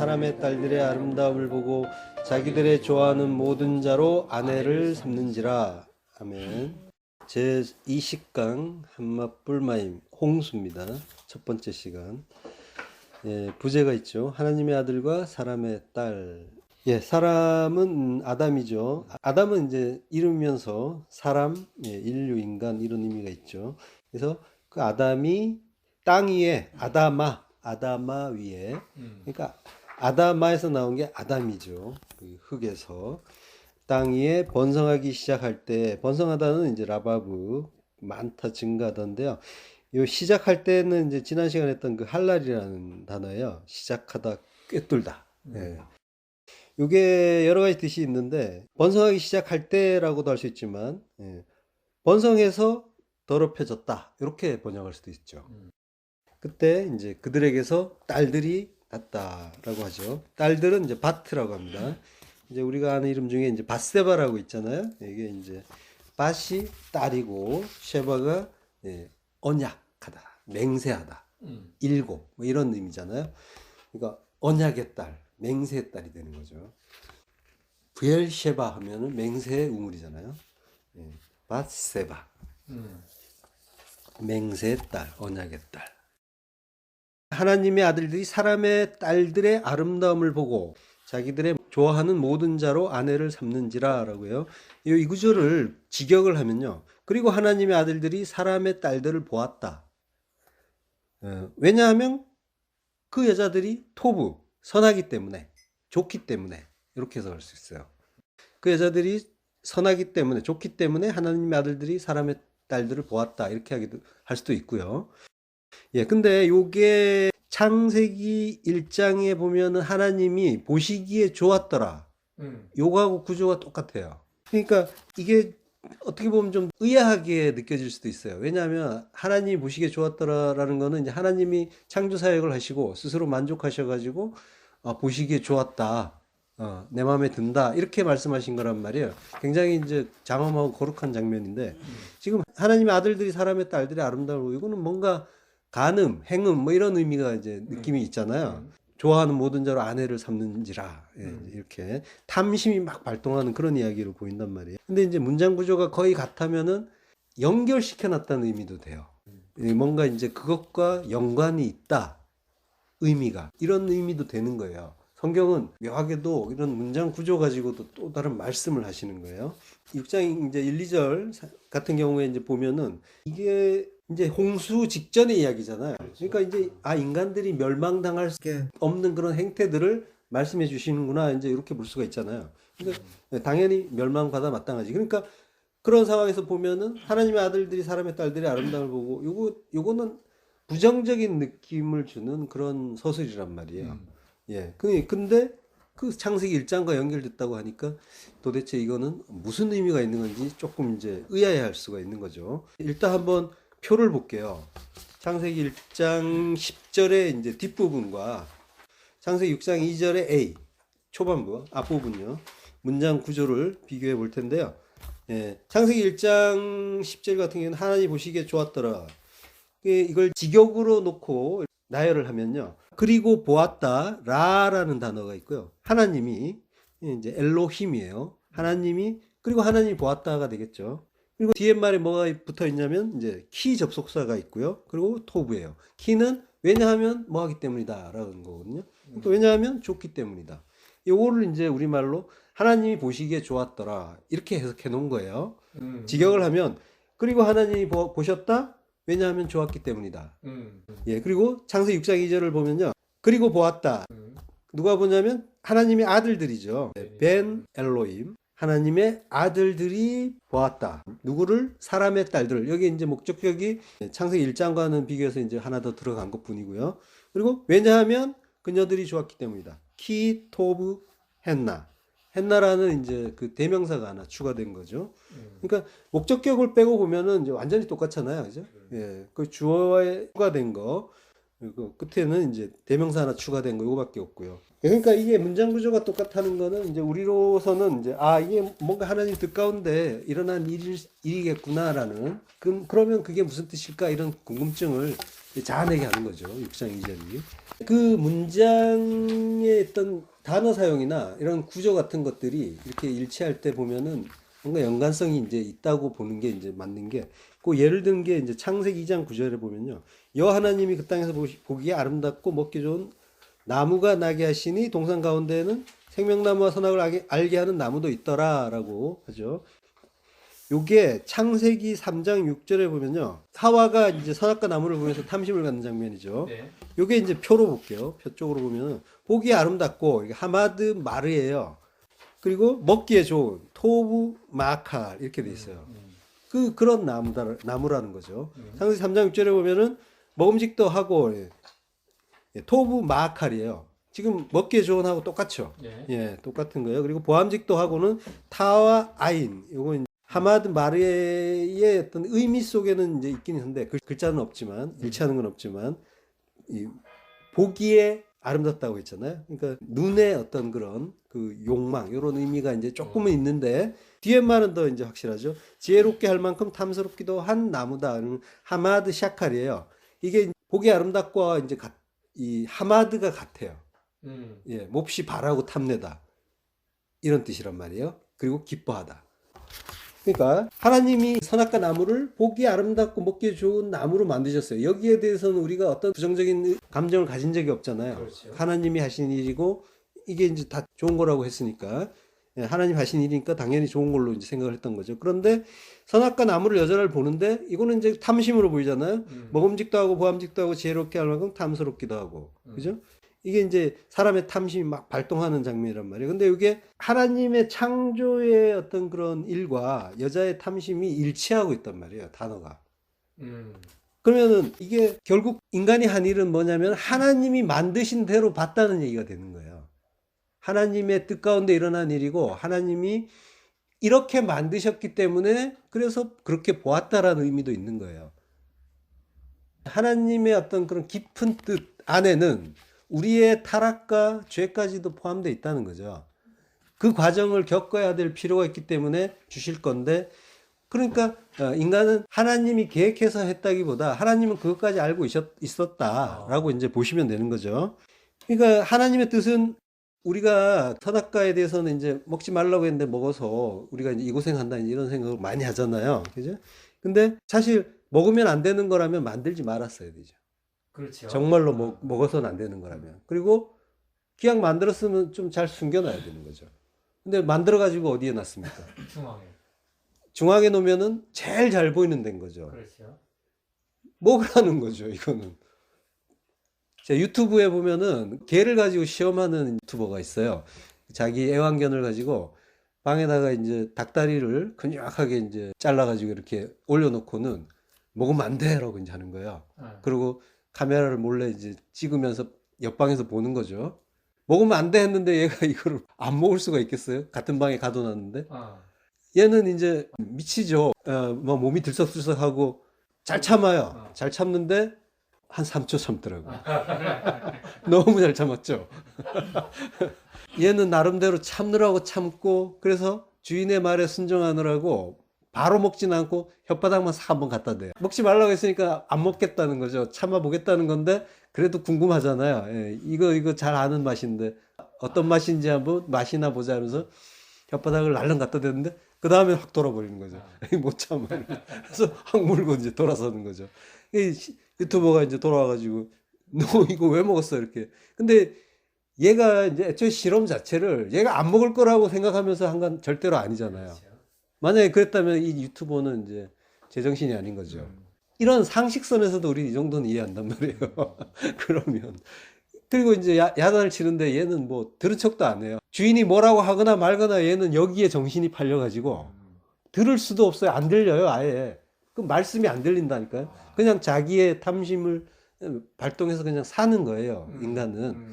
사람의 딸들의 아름다움을 보고 자기들의 좋아하는 모든 자로 아내를 삼는지라. 아멘. 제 20강 한마뿔마임 홍수입니다. 첫 번째 시간. 예, 부제가 있죠. 하나님의 아들과 사람의 딸. 예, 사람은 아담이죠. 아담은 이제 이르면서 사람, 예, 인류, 인간 이런 의미가 있죠. 그래서 그 아담이 땅 위에 아다마 위에. 그러니까 아다마에서 나온 게 아담이죠. 그 흙에서 땅 위에 번성하기 시작할 때, 번성하다는 이제 라바브 많다 증가하던데요. 요 시작할 때는 이제 지난 시간에 했던 그 할랄이라는 단어예요. 시작하다, 꿰뚫다. 예. 요게 여러 가지 뜻이 있는데 번성하기 시작할 때라고도 할 수 있지만, 예. 번성해서 더럽혀졌다. 이렇게 번역할 수도 있죠. 그때 이제 그들에게서 딸들이 났다라고 하죠. 딸들은 이제 바트라고 합니다. 이제 우리가 아는 이름 중에 이제 밧세바라고 있잖아요. 이게 이제 밧이 딸이고 쉐바가, 예, 언약하다, 맹세하다, 일곱 뭐 이런 의미잖아요. 그러니까 언약의 딸, 맹세의 딸이 되는 거죠. 브엘쉐바 하면은 맹세의 우물이잖아요. 예, 밧세바, 맹세의 딸, 언약의 딸. 하나님의 아들들이 사람의 딸들의 아름다움을 보고 자기들의 좋아하는 모든 자로 아내를 삼는지라 라고요. 이 구절을 직역을 하면요. 그리고 하나님의 아들들이 사람의 딸들을 보았다. 왜냐하면 그 여자들이 토부, 선하기 때문에, 좋기 때문에 이렇게 해석할 수 있어요. 그 여자들이 선하기 때문에, 좋기 때문에 하나님의 아들들이 사람의 딸들을 보았다. 이렇게 하기도 할 수도 있고요. 예, 근데 요게 창세기 1장에 보면은 하나님이 보시기에 좋았더라. 요거하고 구조가 똑같아요. 그러니까 이게 어떻게 보면 좀 의아하게 느껴질 수도 있어요. 왜냐하면 하나님이 보시기에 좋았더라라는 거는 이제 하나님이 창조 사역을 하시고 스스로 만족하셔가지고 보시기에 좋았다. 내 마음에 든다. 이렇게 말씀하신 거란 말이에요. 굉장히 이제 장엄하고 거룩한 장면인데 지금 하나님의 아들들이 사람의 딸들이 아름다워. 이거는 뭔가 간음, 행음 뭐 이런 의미가 이제 느낌이 있잖아요. 좋아하는 모든 자로 아내를 삼는지라. 예, 이렇게 탐심이 막 발동하는 그런 이야기로 보인단 말이에요. 근데 이제 문장 구조가 거의 같으면은 연결시켜 놨다는 의미도 돼요. 뭔가 이제 그것과 연관이 있다. 의미가. 이런 의미도 되는 거예요. 성경은 묘하게도 이런 문장 구조 가지고도 또 다른 말씀을 하시는 거예요. 6장 이제 1, 2절 같은 경우에 이제 보면은 이게 이제 홍수 직전의 이야기잖아요. 그러니까 이제 인간들이 멸망당할 수 없는 그런 행태들을 말씀해 주시는구나 이제 이렇게 볼 수가 있잖아요. 그러니까 당연히 멸망받아 마땅하지. 그러니까 그런 상황에서 보면은 하나님의 아들들이 사람의 딸들의 아름다움을 보고 요거는 부정적인 느낌을 주는 그런 서술이란 말이에요. 예. 근데 그 창세기 1장과 연결됐다고 하니까 도대체 이거는 무슨 의미가 있는 건지 조금 이제 의아해할 수가 있는 거죠. 일단 한번 표를 볼게요. 창세기 1장 10절의 이제 뒷부분과 창세기 6장 2절의 A 초반부 앞부분요. 문장 구조를 비교해 볼 텐데요. 예, 창세기 1장 10절 같은 경우는 하나님 보시기에 좋았더라. 이걸 직역으로 놓고 나열을 하면요. 그리고 보았다 라라는 단어가 있고요. 하나님이 이제 엘로힘이에요. 하나님이 그리고 하나님이 보았다가 되겠죠. 그리고 뒤에 말에 뭐가 붙어 있냐면 이제 키 접속사가 있고요. 그리고 토부예요. 키는 왜냐하면 뭐 하기 때문이다라는 거거든요. 또 왜냐하면 좋기 때문이다. 요거를 이제 우리말로 하나님이 보시기에 좋았더라 이렇게 해석해 놓은 거예요. 직역을 하면 그리고 하나님이 보셨다 왜냐하면 좋았기 때문이다. 예, 그리고 창세기 6장 2절을 보면요. 그리고 보았다. 누가 보냐면 하나님의 아들들이죠. 벤 엘로임. 하나님의 아들들이 보았다. 누구를? 사람의 딸들. 여기 이제 목적격이 창세기 1장과는 비교해서 이제 하나 더 들어간 것 뿐이고요. 그리고 왜냐하면 그녀들이 좋았기 때문이다. 키, 토브, 헨나. 헨나라는 이제 그 대명사가 하나 추가된 거죠. 그러니까 목적격을 빼고 보면은 이제 완전히 똑같잖아요. 그죠? 예. 그 주어에 추가된 거. 그리고 끝에는 이제 대명사 하나 추가된 거 이거밖에 없고요. 그러니까 이게 문장 구조가 똑같다는 거는 이제 우리로서는 이제 이게 뭔가 하나님 뜻 가운데 일어난 일이겠구나라는 그러면 그게 무슨 뜻일까 이런 궁금증을 자아내게 하는 거죠. 6장 2절이. 그 문장의 어떤 단어 사용이나 이런 구조 같은 것들이 이렇게 일치할 때 보면은 뭔가 연관성이 이제 있다고 보는 게 이제 맞는 게, 그 예를 든 게 이제 창세기 2장 9절에 보면요. 여호와 하나님이 그 땅에서 보기에 아름답고 먹기 좋은 나무가 나게 하시니 동산 가운데에는 생명나무와 선악을 알게 하는 나무도 있더라라고 하죠. 요게 창세기 3장 6절에 보면요. 하와가 이제 선악과 나무를 보면서 탐심을 갖는 장면이죠. 네. 요게 이제 표로 볼게요. 표 쪽으로 보면은 보기에 아름답고 이게 하마드 마르예요. 그리고 먹기에 좋은 토부 마칼 이렇게 돼 있어요. 그런 나무라는 거죠. 창세기 3장 6절에 보면은 먹음직도 하고 토부 마칼이에요. 지금 먹기에 좋은 하고 똑같죠. 네. 예, 똑같은 거예요. 그리고 보암직도 하고는 타와 아인. 요건 하마드 마르의 어떤 의미 속에는 이제 있긴 한데 글자는 없지만 일치하는 건 없지만 이 보기에 아름답다고 했잖아요. 그러니까 눈의 어떤 그런 그 욕망 이런 의미가 이제 조금은 있는데 뒤에 말은 더 이제 확실하죠. 지혜롭게 할 만큼 탐스럽기도 한 나무다. 하마드 샤칼이에요. 이게 보기 아름답고 이제 이 하마드가 같아요. 예, 몹시 바라고 탐내다 이런 뜻이란 말이에요. 그리고 기뻐하다. 그러니까 하나님이 선악과 나무를 보기 아름답고 먹기 좋은 나무로 만드셨어요. 여기에 대해서는 우리가 어떤 부정적인 감정을 가진 적이 없잖아요. 그렇죠. 하나님이 하신 일이고 이게 이제 다 좋은 거라고 했으니까, 예, 하나님 하신 일이니까 당연히 좋은 걸로 이제 생각을 했던 거죠. 그런데 선악과 나무를 여자를 보는데 이거는 이제 탐심으로 보이잖아요. 먹음직도 하고 보암직도 하고 지혜롭게 할 만큼 탐스럽기도 하고, 그죠? 이게 이제 사람의 탐심이 막 발동하는 장면이란 말이에요. 근데 이게 하나님의 창조의 어떤 그런 일과 여자의 탐심이 일치하고 있단 말이에요, 단어가. 그러면은 이게 결국 인간이 한 일은 뭐냐면 하나님이 만드신 대로 봤다는 얘기가 되는 거예요. 하나님의 뜻 가운데 일어난 일이고 하나님이 이렇게 만드셨기 때문에 그래서 그렇게 보았다라는 의미도 있는 거예요. 하나님의 어떤 그런 깊은 뜻 안에는 우리의 타락과 죄까지도 포함되어 있다는 거죠. 그 과정을 겪어야 될 필요가 있기 때문에 주실 건데, 그러니까 인간은 하나님이 계획해서 했다기보다 하나님은 그것까지 알고 있었다라고 이제 보시면 되는 거죠. 그러니까 하나님의 뜻은 우리가 선악과에 대해서는 이제 먹지 말라고 했는데 먹어서 우리가 이제 이 고생한다 이런 생각을 많이 하잖아요. 그죠? 근데 사실 먹으면 안 되는 거라면 만들지 말았어야 되죠. 그렇죠. 정말로 먹어서는 안 되는 거라면. 그리고 그냥 만들었으면 좀 잘 숨겨놔야 되는 거죠. 근데 만들어가지고 어디에 놨습니까? 중앙에. 중앙에 놓으면은 제일 잘 보이는 데인 거죠. 그렇죠. 먹으라는 거죠, 이거는. 제 유튜브에 보면은 개를 가지고 시험하는 유튜버가 있어요. 자기 애완견을 가지고 방에다가 이제 닭다리를 근육하게 이제 잘라가지고 이렇게 올려놓고는 먹으면 안 돼라고 이제 하는 거예요. 그리고 카메라를 몰래 이제 찍으면서 옆방에서 보는 거죠. 먹으면 안 돼 했는데 얘가 이거를 안 먹을 수가 있겠어요? 같은 방에 가둬놨는데. 얘는 이제 미치죠. 뭐 몸이 들썩들썩하고 잘 참아요. 잘 참는데 한 3초 참더라고요. 너무 잘 참았죠. 얘는 나름대로 참느라고 참고, 그래서 주인의 말에 순종하느라고 바로 먹진 않고 혓바닥만 싹 한번 갖다 대요. 먹지 말라고 했으니까 안 먹겠다는 거죠. 참아 보겠다는 건데 그래도 궁금하잖아요. 예, 이거 잘 아는 맛인데 어떤 맛인지 한번 맛이나 보자 하면서 혓바닥을 날름 갖다 대는데 그 다음에 확 돌아버리는 거죠. 못 참아. 그래서 확 물고 이제 돌아서는 거죠. 이 유튜버가 이제 돌아와가지고 너 이거 왜 먹었어 이렇게. 근데 얘가 이제 애초에 실험 자체를 얘가 안 먹을 거라고 생각하면서 한 건 절대로 아니잖아요. 그렇죠. 만약에 그랬다면 이 유튜버는 이제 제정신이 아닌 거죠. 이런 상식선에서도 우리 이 정도는 이해한단 말이에요. 그러면. 그리고 이제 야단을 치는데 얘는 뭐 들은 척도 안 해요. 주인이 뭐라고 하거나 말거나 얘는 여기에 정신이 팔려가지고 들을 수도 없어요. 안 들려요, 아예. 그 말씀이 안 들린다니까요. 그냥 자기의 탐심을 발동해서 그냥 사는 거예요, 인간은.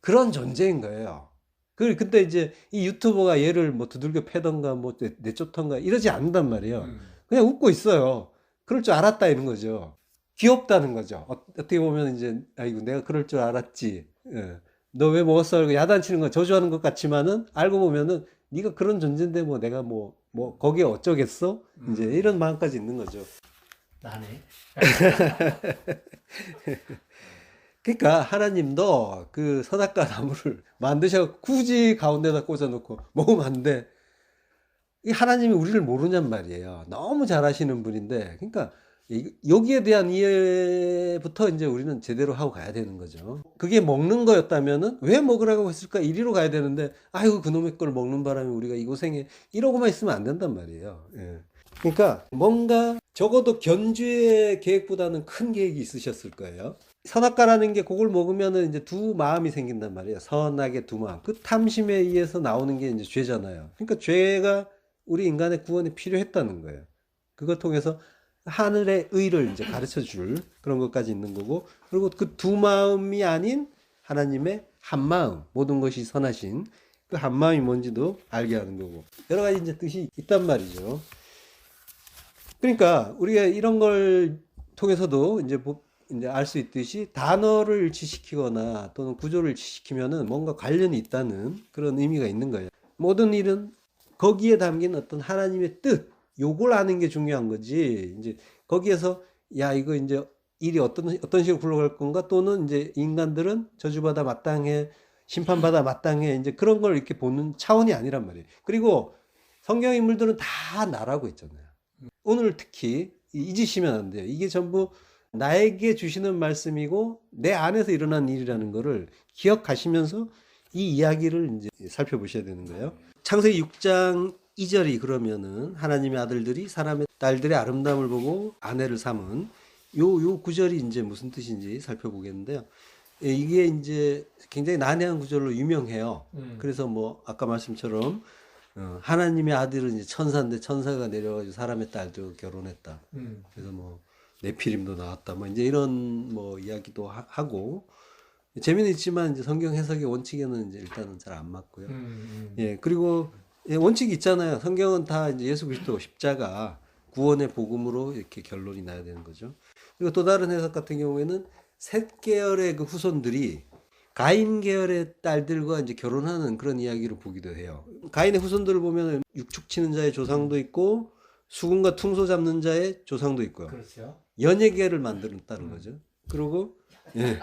그런 존재인 거예요. 근데 이제 이 유튜버가 얘를 뭐 두들겨 패던가 뭐 내쫓던가 이러지 않는단 말이에요. 그냥 웃고 있어요. 그럴 줄 알았다 이런 거죠. 귀엽다는 거죠. 어떻게 보면 이제 아이고 내가 그럴 줄 알았지. 예. 너 왜 먹었어? 이러고 야단치는 거 저주하는 것 같지만은 알고 보면은 네가 그런 존재인데 뭐 내가 뭐 거기에 어쩌겠어? 이제 이런 마음까지 있는 거죠. 나네. 그러니까 하나님도 그 선악과 나무를 만드셔 굳이 가운데다 꽂아놓고 먹으면 안 돼. 이 하나님이 우리를 모르냔 말이에요. 너무 잘 아시는 분인데, 그러니까 여기에 대한 이해부터 이제 우리는 제대로 하고 가야 되는 거죠. 그게 먹는 거였다면은 왜 먹으라고 했을까? 이리로 가야 되는데, 아이고 그놈의 걸 먹는 바람에 우리가 이 고생에 이러고만 있으면 안 된단 말이에요. 예. 그러니까 뭔가 적어도 견주의 계획보다는 큰 계획이 있으셨을 거예요. 선악과라는 게 그걸 먹으면은 이제 두 마음이 생긴단 말이에요. 선악의 두 마음. 그 탐심에 의해서 나오는 게 이제 죄잖아요. 그러니까 죄가 우리 인간의 구원에 필요했다는 거예요. 그걸 통해서 하늘의 의를 이제 가르쳐 줄 그런 것까지 있는 거고, 그리고 그 두 마음이 아닌 하나님의 한 마음, 모든 것이 선하신 그 한 마음이 뭔지도 알게 하는 거고, 여러 가지 이제 뜻이 있단 말이죠. 그러니까 우리가 이런 걸 통해서도 이제 알 수 있듯이 단어를 일치시키거나 또는 구조를 일치시키면은 뭔가 관련이 있다는 그런 의미가 있는 거예요. 모든 일은 거기에 담긴 어떤 하나님의 뜻, 요걸 아는 게 중요한 거지. 이제 거기에서 야 이거 이제 일이 어떤 식으로 굴러갈 건가, 또는 이제 인간들은 저주받아 마땅해, 심판받아 마땅해, 이제 그런 걸 이렇게 보는 차원이 아니란 말이에요. 그리고 성경 인물들은 다 나라고 있잖아요. 오늘 특히 잊으시면 안 돼요. 이게 전부 나에게 주시는 말씀이고 내 안에서 일어난 일이라는 거를 기억하시면서 이 이야기를 이제 살펴보셔야 되는 거예요. 창세기 6장 2절이 그러면은 하나님의 아들들이 사람의 딸들의 아름다움을 보고 아내를 삼은 요 구절이 이제 무슨 뜻인지 살펴보겠는데요. 예, 이게 이제 굉장히 난해한 구절로 유명해요. 그래서 뭐 아까 말씀처럼 하나님의 아들은 이제 천사인데 천사가 내려가지고 사람의 딸도 결혼했다. 그래서 뭐 네피림도 나왔다. 뭐 이제 이런 뭐 이야기도 하고, 재미는 있지만 이제 성경 해석의 원칙에는 이제 일단은 잘 안 맞고요. 예, 그리고 예, 원칙이 있잖아요. 성경은 다 이제 예수 그리스도 십자가 구원의 복음으로 이렇게 결론이 나야 되는 거죠. 그리고 또 다른 해석 같은 경우에는 셋 계열의 그 후손들이 가인 계열의 딸들과 이제 결혼하는 그런 이야기로 보기도 해요. 가인의 후손들을 보면 육축 치는 자의 조상도 있고 수금과 퉁소 잡는 자의 조상도 있고요. 그렇죠. 연예계를 만들었다는 거죠. 그리고 예.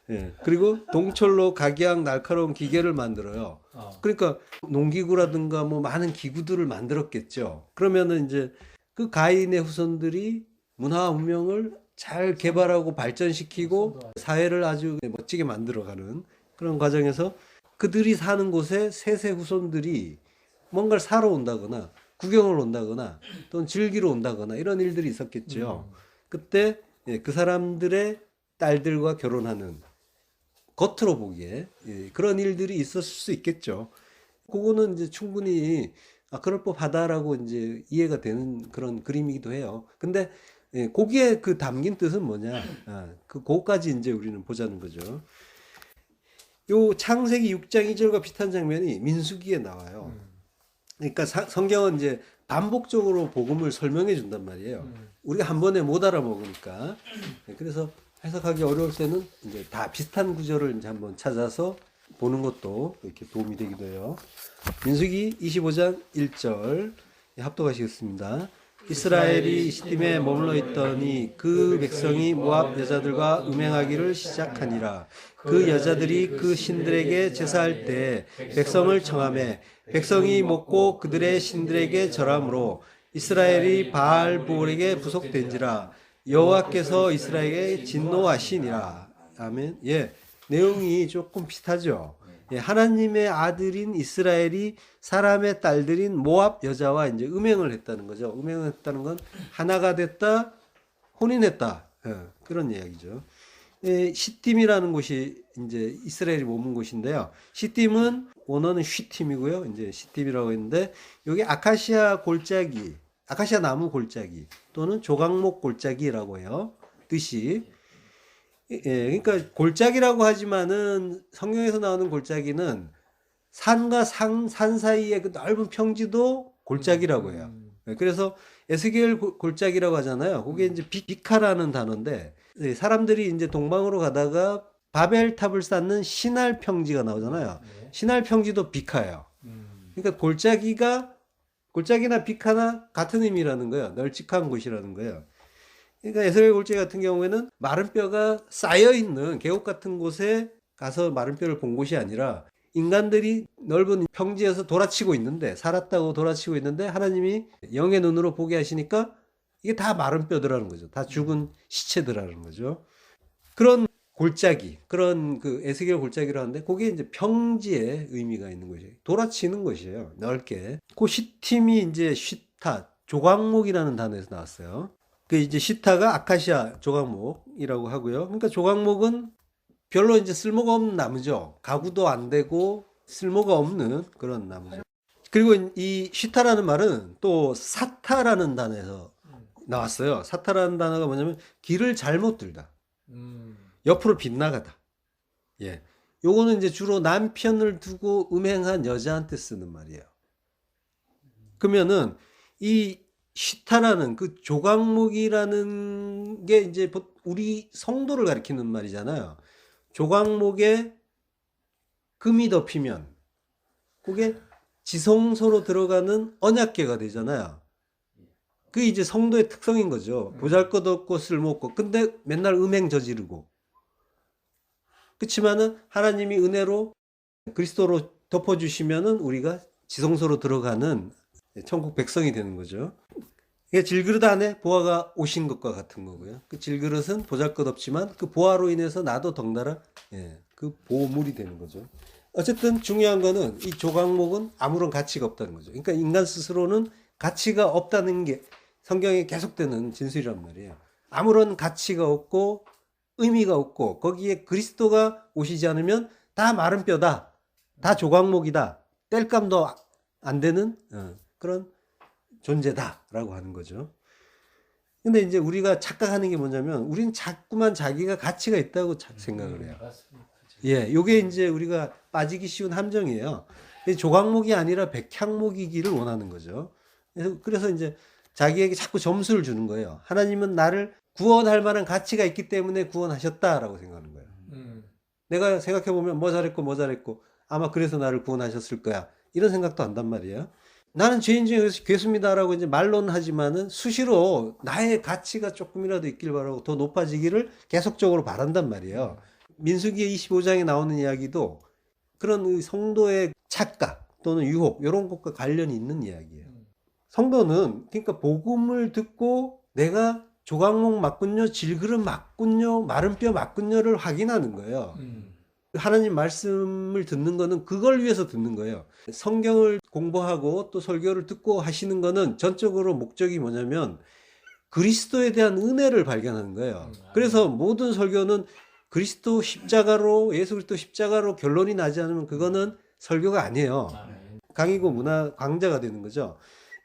예. 그리고 동철로 각양 날카로운 기계를 만들어요. 그러니까 농기구라든가 뭐 많은 기구들을 만들었겠죠. 그러면은 이제 그 가인의 후손들이 문화와 문명을 잘 개발하고 발전시키고 사회를 아주 멋지게 만들어가는 그런 과정에서 그들이 사는 곳에 셋의 후손들이 뭔가를 사러 온다거나 구경을 온다거나 또는 즐기러 온다거나 이런 일들이 있었겠죠. 그때 예, 그 사람들의 딸들과 결혼하는, 겉으로 보기에 예, 그런 일들이 있었을 수 있겠죠. 그거는 이제 충분히 그럴 법하다라고 이제 이해가 되는 그런 그림이기도 해요. 근데 예, 거기에 그 담긴 뜻은 뭐냐? 그거까지 이제 우리는 보자는 거죠. 요 창세기 6장 2절과 비슷한 장면이 민수기에 나와요. 그러니까 성경은 이제 반복적으로 복음을 설명해 준단 말이에요. 우리가 한 번에 못 알아먹으니까. 그래서 해석하기 어려울 때는 이제 다 비슷한 구절을 이제 한번 찾아서 보는 것도 이렇게 도움이 되기도 해요. 민수기 25장 1절 합독하시겠습니다. 이스라엘이 시딤에 머물러 있더니 그 백성이 모압 여자들과 음행하기를 시작하니라. 그 여자들이 그 신들에게 제사할 때 백성을 청하매 백성이 먹고 그들의 신들에게 절함으로 이스라엘이 바알 보올에게 부속된지라. 여호와께서 이스라엘에게 진노하시니라. 아멘. 예, 내용이 조금 비슷하죠. 예, 하나님의 아들인 이스라엘이 사람의 딸들인 모압 여자와 이제 음행을 했다는 거죠. 음행을 했다는 건 하나가 됐다, 혼인했다. 예, 그런 이야기죠. 예, 시딤이라는 곳이 이제 이스라엘이 머문 곳인데요. 시딤은 원어는 쉬팀이고요. 이제 시딤이라고 했는데 여기 아카시아 골짜기, 아카시아 나무 골짜기 또는 조각목 골짜기라고 해요. 뜻이. 예, 그러니까 골짜기라고 하지만은 성경에서 나오는 골짜기는 산과 산 사이의 그 넓은 평지도 골짜기라고 해요. 예, 그래서 에스겔 골짜기라고 하잖아요. 그게 이제 비카라는 단어인데 사람들이 이제 동방으로 가다가 바벨탑을 쌓는 신할 평지가 나오잖아요. 신할 평지도 비카예요. 그러니까 골짜기가 골짜기나 빅하나 같은 의미라는 거예요. 널찍한 곳이라는 거예요. 그러니까 에스겔 골짜기 같은 경우에는 마른 뼈가 쌓여 있는 계곡 같은 곳에 가서 마른 뼈를 본 곳이 아니라 인간들이 넓은 평지에서 돌아치고 있는데, 살았다고 돌아치고 있는데 하나님이 영의 눈으로 보게 하시니까 이게 다 마른 뼈들라는 거죠. 다 죽은 시체들라는 거죠. 그런 골짜기, 그런 그 에스겔 골짜기를 하는데 그게 이제 평지의 의미가 있는 것이에요. 돌아치는 것이에요. 넓게. 그 시팀이 이제 시타, 조각목이라는 단어에서 나왔어요. 그 이제 시타가 아카시아 조각목이라고 하고요. 그러니까 조각목은 별로 이제 쓸모가 없는 나무죠. 가구도 안 되고 쓸모가 없는 그런 나무죠. 그리고 이 시타라는 말은 또 사타라는 단어에서 나왔어요. 사타라는 단어가 뭐냐면 길을 잘못 들다. 옆으로 빗나가다. 예. 요거는 이제 주로 남편을 두고 음행한 여자한테 쓰는 말이에요. 그러면은 이 시타라는 그 조각목이라는 게 이제 우리 성도를 가리키는 말이잖아요. 조각목에 금이 덮이면 그게 지성소로 들어가는 언약궤가 되잖아요. 그게 이제 성도의 특성인 거죠. 보잘것없고 쓸모없고 근데 맨날 음행 저지르고, 그렇지만은 하나님이 은혜로 그리스도로 덮어주시면은 우리가 지성소로 들어가는 천국 백성이 되는 거죠. 이게 질그릇 안에 보화가 오신 것과 같은 거고요. 그 질그릇은 보잘것없지만 그 보화로 인해서 나도 덩달아 그 보물이 되는 거죠. 어쨌든 중요한 거는 이 조각목은 아무런 가치가 없다는 거죠. 그러니까 인간 스스로는 가치가 없다는 게 성경에 계속되는 진술이란 말이에요. 아무런 가치가 없고 의미가 없고 거기에 그리스도가 오시지 않으면 다 마른 뼈다, 다 조각목이다, 뗄감도 안 되는 그런 존재다라고 하는 거죠. 근데 이제 우리가 착각하는 게 뭐냐면 우리는 자꾸만 자기가 가치가 있다고 생각을 해요. 예, 요게 이제 우리가 빠지기 쉬운 함정이에요. 조각목이 아니라 백향목이기를 원하는 거죠. 그래서 이제 자기에게 자꾸 점수를 주는 거예요. 하나님은 나를 구원할 만한 가치가 있기 때문에 구원하셨다라고 생각하는 거예요. 내가 생각해보면 뭐 잘했고 아마 그래서 나를 구원하셨을 거야, 이런 생각도 한단 말이에요. 나는 죄인 중에 괴수입니다라고 이제 말로는 하지만은 수시로 나의 가치가 조금이라도 있길 바라고 더 높아지기를 계속적으로 바란단 말이에요. 민수기 25장에 나오는 이야기도 그런 성도의 착각 또는 유혹 이런 것과 관련이 있는 이야기예요. 성도는 그러니까 복음을 듣고 내가 조각목 맞군요, 질그릇 맞군요, 마른 뼈 맞군요를 확인하는 거예요. 하나님 말씀을 듣는 거는 그걸 위해서 듣는 거예요. 성경을 공부하고 또 설교를 듣고 하시는 거는 전적으로 목적이 뭐냐면 그리스도에 대한 은혜를 발견하는 거예요. 그래서 모든 설교는 그리스도 십자가로, 예수 그리스도 십자가로 결론이 나지 않으면 그거는 설교가 아니에요. 강의고 문화 강좌가 되는 거죠.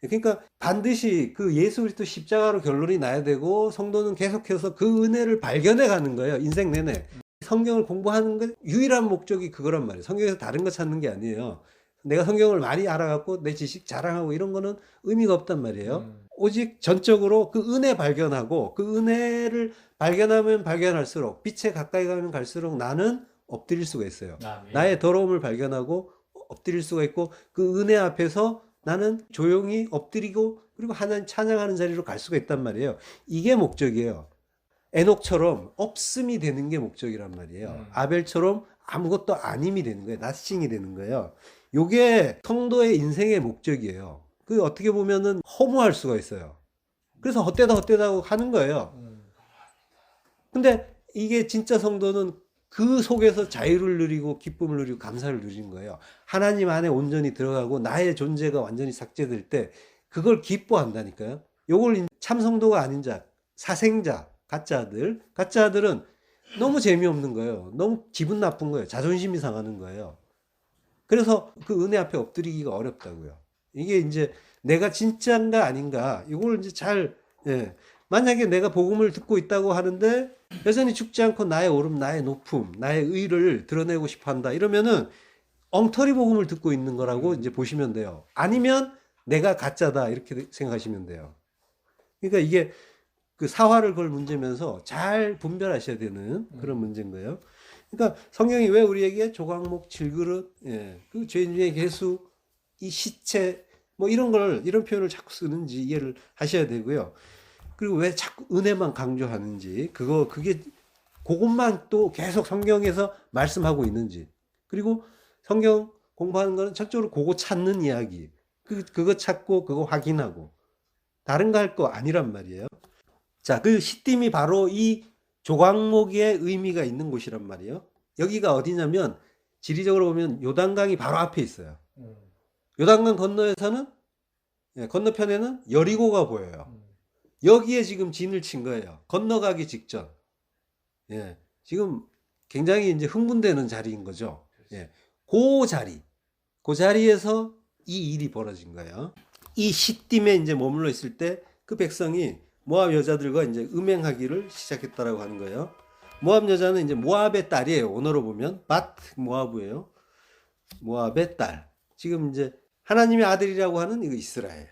그러니까 반드시 그 예수 그리스도 십자가로 결론이 나야 되고 성도는 계속해서 그 은혜를 발견해 가는 거예요. 인생 내내. 성경을 공부하는 게 유일한 목적이 그거란 말이에요. 성경에서 다른 거 찾는 게 아니에요. 내가 성경을 많이 알아갖고 내 지식 자랑하고 이런 거는 의미가 없단 말이에요. 오직 전적으로 그 은혜 발견하고 그 은혜를 발견하면 발견할수록 빛에 가까이 가면 갈수록 나는 엎드릴 수가 있어요. 나의 더러움을 발견하고 엎드릴 수가 있고 그 은혜 앞에서 나는 조용히 엎드리고 그리고 하나님 찬양하는 자리로 갈 수가 있단 말이에요. 이게 목적이에요. 에녹처럼 없음이 되는 게 목적이란 말이에요. 아벨처럼 아무것도 아님이 되는 거예요. 나싱이 되는 거예요. 요게 성도의 인생의 목적이에요. 그 어떻게 보면은 허무할 수가 있어요. 그래서 헛되다 하는 거예요. 근데 이게 진짜 성도는 그 속에서 자유를 누리고 기쁨을 누리고 감사를 누리는 거예요. 하나님 안에 온전히 들어가고 나의 존재가 완전히 삭제될 때 그걸 기뻐한다니까요. 요걸 참성도가 아닌 자, 사생자, 가짜들은 너무 재미없는 거예요. 너무 기분 나쁜 거예요. 자존심이 상하는 거예요. 그래서 그 은혜 앞에 엎드리기가 어렵다고요. 이게 이제 내가 진짜인가 아닌가 이걸 이제 만약에 내가 복음을 듣고 있다고 하는데 여전히 죽지 않고 나의 오름, 나의 높음, 나의 의를 드러내고 싶어 한다, 이러면은 엉터리 복음을 듣고 있는 거라고 이제 보시면 돼요. 아니면 내가 가짜다, 이렇게 생각하시면 돼요. 그러니까 이게 그 사활을 걸 문제면서 잘 분별하셔야 되는 그런 문제인 거예요. 그러니까 성경이 왜 우리에게 조각목, 질그릇, 그 죄인 중에 괴수, 이 시체, 뭐 이런 표현을 자꾸 쓰는지 이해를 하셔야 되고요. 그리고 왜 자꾸 은혜만 강조하는지, 그게 그것만 또 계속 성경에서 말씀하고 있는지, 그리고 성경 공부하는 거는 전적으로 그거 찾는 이야기, 그거 찾고 그거 확인하고 다른 거 할 거 아니란 말이에요. 자, 그 시딤이 바로 이 조각목의 의미가 있는 곳이란 말이에요. 여기가 어디냐면 지리적으로 보면 요단강이 바로 앞에 있어요. 요단강 건너에서는, 건너편에는 여리고가 보여요. 여기에 지금 진을 친 거예요. 건너가기 직전. 예, 지금 굉장히 이제 흥분되는 자리인 거죠. 예, 그 자리에서 이 일이 벌어진 거예요. 이 시딤에 이제 머물러 있을 때 그 백성이 모압 여자들과 이제 음행하기를 시작했다라고 하는 거예요. 모압 여자는 이제 모압의 딸이에요. 언어로 보면 밧 모압이에요. 모압의 딸. 지금 이제 하나님의 아들이라고 하는 이거 이스라엘.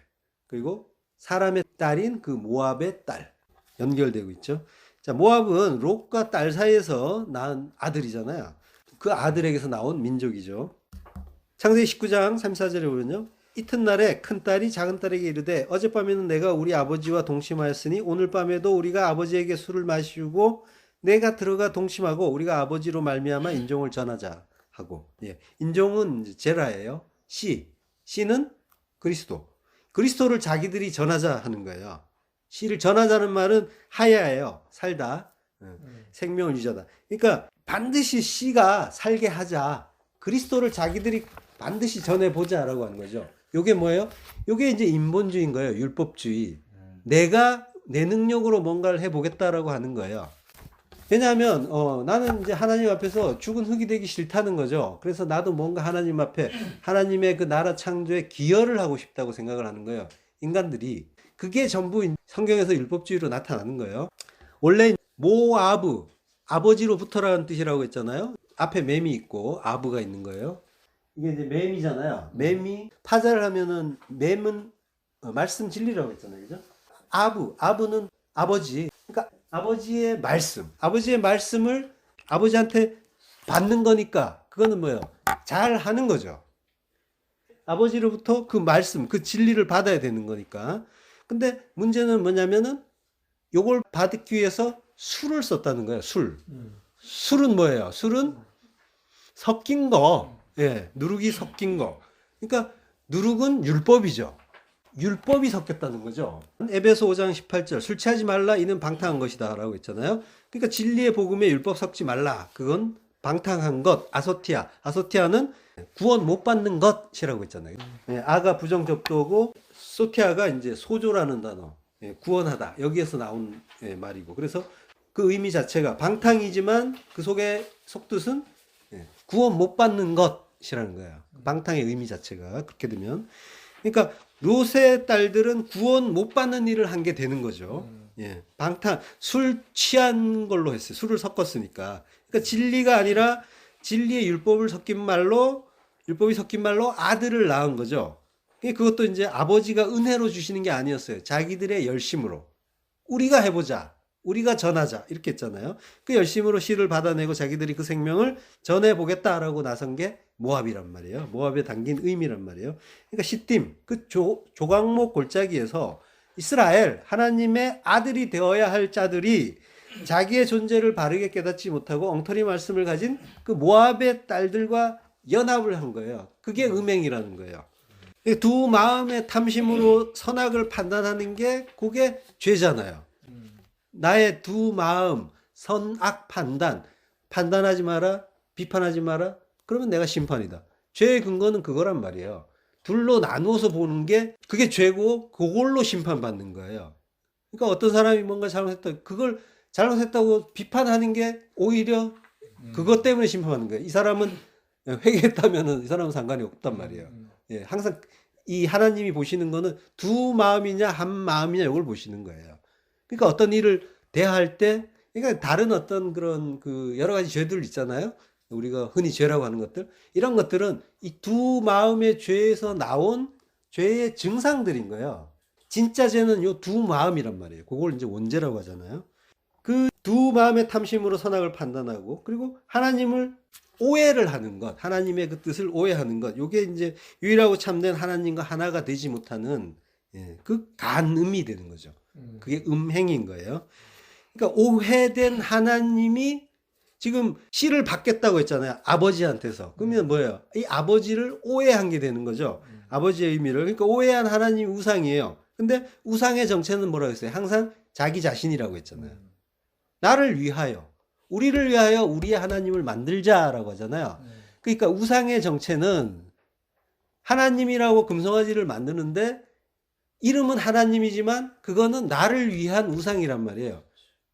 그리고 사람의 딸인 그 모압의 딸. 연결되고 있죠. 자, 모압은 롯과 딸 사이에서 낳은 아들이잖아요. 그 아들에게서 나온 민족이죠. 창세기 19장 3, 4절에 보면요. 이튿날에 큰딸이 작은딸에게 이르되 어젯밤에는 내가 우리 아버지와 동침하였으니 오늘 밤에도 우리가 아버지에게 술을 마시고 내가 들어가 동침하고 우리가 아버지로 말미암아 인종을 전하자 하고. 예, 인종은 제라예요. 씨는 그리스도를 자기들이 전하자 하는 거예요. 씨를 전하자는 말은 하야예요. 살다. 생명을 유지하다. 그러니까 반드시 씨가 살게 하자. 그리스도를 자기들이 반드시 전해보자라고 하는 거죠. 요게 뭐예요? 요게 이제 인본주의인 거예요. 율법주의. 내가 내 능력으로 뭔가를 해보겠다라고 하는 거예요. 왜냐하면 나는 이제 하나님 앞에서 죽은 흙이 되기 싫다는 거죠. 그래서 나도 뭔가 하나님 앞에 하나님의 그 나라 창조에 기여를 하고 싶다고 생각을 하는 거예요. 인간들이. 그게 전부 성경에서 율법주의로 나타나는 거예요. 원래 모아브, 아버지로부터라는 뜻이라고 했잖아요. 앞에 맴이 있고 아브가 있는 거예요. 이게 이제 맴이잖아요. 맴이 파자를 하면은 맴은 말씀 진리라고 했잖아요. 그죠? 아브는 아버지. 그러니까 아버지의 말씀을 아버지한테 받는 거니까 그거는 뭐예요? 잘 하는 거죠. 아버지로부터 그 말씀, 그 진리를 받아야 되는 거니까. 근데 문제는 뭐냐면은 요걸 받기 위해서 술을 썼다는 거예요. 술은 뭐예요? 술은 섞인 거. 예, 누룩이 섞인 거. 그러니까 누룩은 율법이죠. 율법이 섞였다는 거죠. 에베소 5장 18절 술 취하지 말라 이는 방탕한 것이다 라고 했잖아요. 그러니까 진리의 복음에 율법 섞지 말라. 그건 방탕한 것. 아소티아는 구원 못 받는 것이라고 했잖아요. 예, 아가 부정접도고 소티아가 이제 소조라는 단어. 예, 구원하다. 여기에서 나온 말이고. 그래서 그 의미 자체가 방탕이지만 그 속의 속뜻은 구원 못 받는 것이라는 거예요. 방탕의 의미 자체가 그렇게 되면. 그러니까 롯의 딸들은 구원 못 받는 일을 한 게 되는 거죠. 예, 방탕, 술 취한 걸로 했어요. 술을 섞었으니까. 그러니까 진리가 아니라 진리의 율법이 섞인 말로 아들을 낳은 거죠. 그것도 이제 아버지가 은혜로 주시는 게 아니었어요. 자기들의 열심으로. 우리가 해보자. 우리가 전하자. 이렇게 했잖아요. 그 열심으로 씨를 받아내고 자기들이 그 생명을 전해보겠다라고 나선 게 모압이란 말이에요. 모압에 담긴 의미란 말이에요. 그러니까 시딤, 그 조각목 골짜기에서 이스라엘, 하나님의 아들이 되어야 할 자들이 자기의 존재를 바르게 깨닫지 못하고 엉터리 말씀을 가진 그 모압의 딸들과 연합을 한 거예요. 그게 음행이라는 거예요. 두 마음의 탐심으로 선악을 판단하는 게 그게 죄잖아요. 나의 두 마음, 선악 판단하지 마라, 비판하지 마라. 그러면 내가 심판이다. 죄의 근거는 그거란 말이에요. 둘로 나누어서 보는 게 그게 죄고 그걸로 심판받는 거예요. 그러니까 어떤 사람이 뭔가 잘못했다. 그걸 잘못했다고 비판하는 게 오히려 그것 때문에 심판받는 거예요. 이 사람은 회개했다면 이 사람은 상관이 없단 말이에요. 예, 항상 이 하나님이 보시는 거는 두 마음이냐 한 마음이냐 이걸 보시는 거예요. 그러니까 어떤 일을 대할 때, 그러니까 다른 어떤 그런 그 여러 가지 죄들 있잖아요. 우리가 흔히 죄라고 하는 것들. 이런 것들은 이 두 마음의 죄에서 나온 죄의 증상들인 거예요. 진짜 죄는 요 두 마음이란 말이에요. 그걸 이제 원죄라고 하잖아요. 그 두 마음의 탐심으로 선악을 판단하고, 그리고 하나님을 오해를 하는 것, 하나님의 그 뜻을 오해하는 것, 요게 이제 유일하고 참된 하나님과 하나가 되지 못하는 그 간음이 되는 거죠. 그게 음행인 거예요. 그러니까 오해된 하나님이 지금 씨를 받겠다고 했잖아요. 아버지한테서. 그러면 뭐예요? 이 아버지를 오해한 게 되는 거죠. 아버지의 의미를. 그러니까 오해한 하나님이 우상이에요. 근데 우상의 정체는 뭐라고 했어요? 항상 자기 자신이라고 했잖아요. 나를 위하여, 우리를 위하여 우리의 하나님을 만들자라고 하잖아요. 그러니까 우상의 정체는 하나님이라고 금송아지를 만드는데 이름은 하나님이지만 그거는 나를 위한 우상이란 말이에요.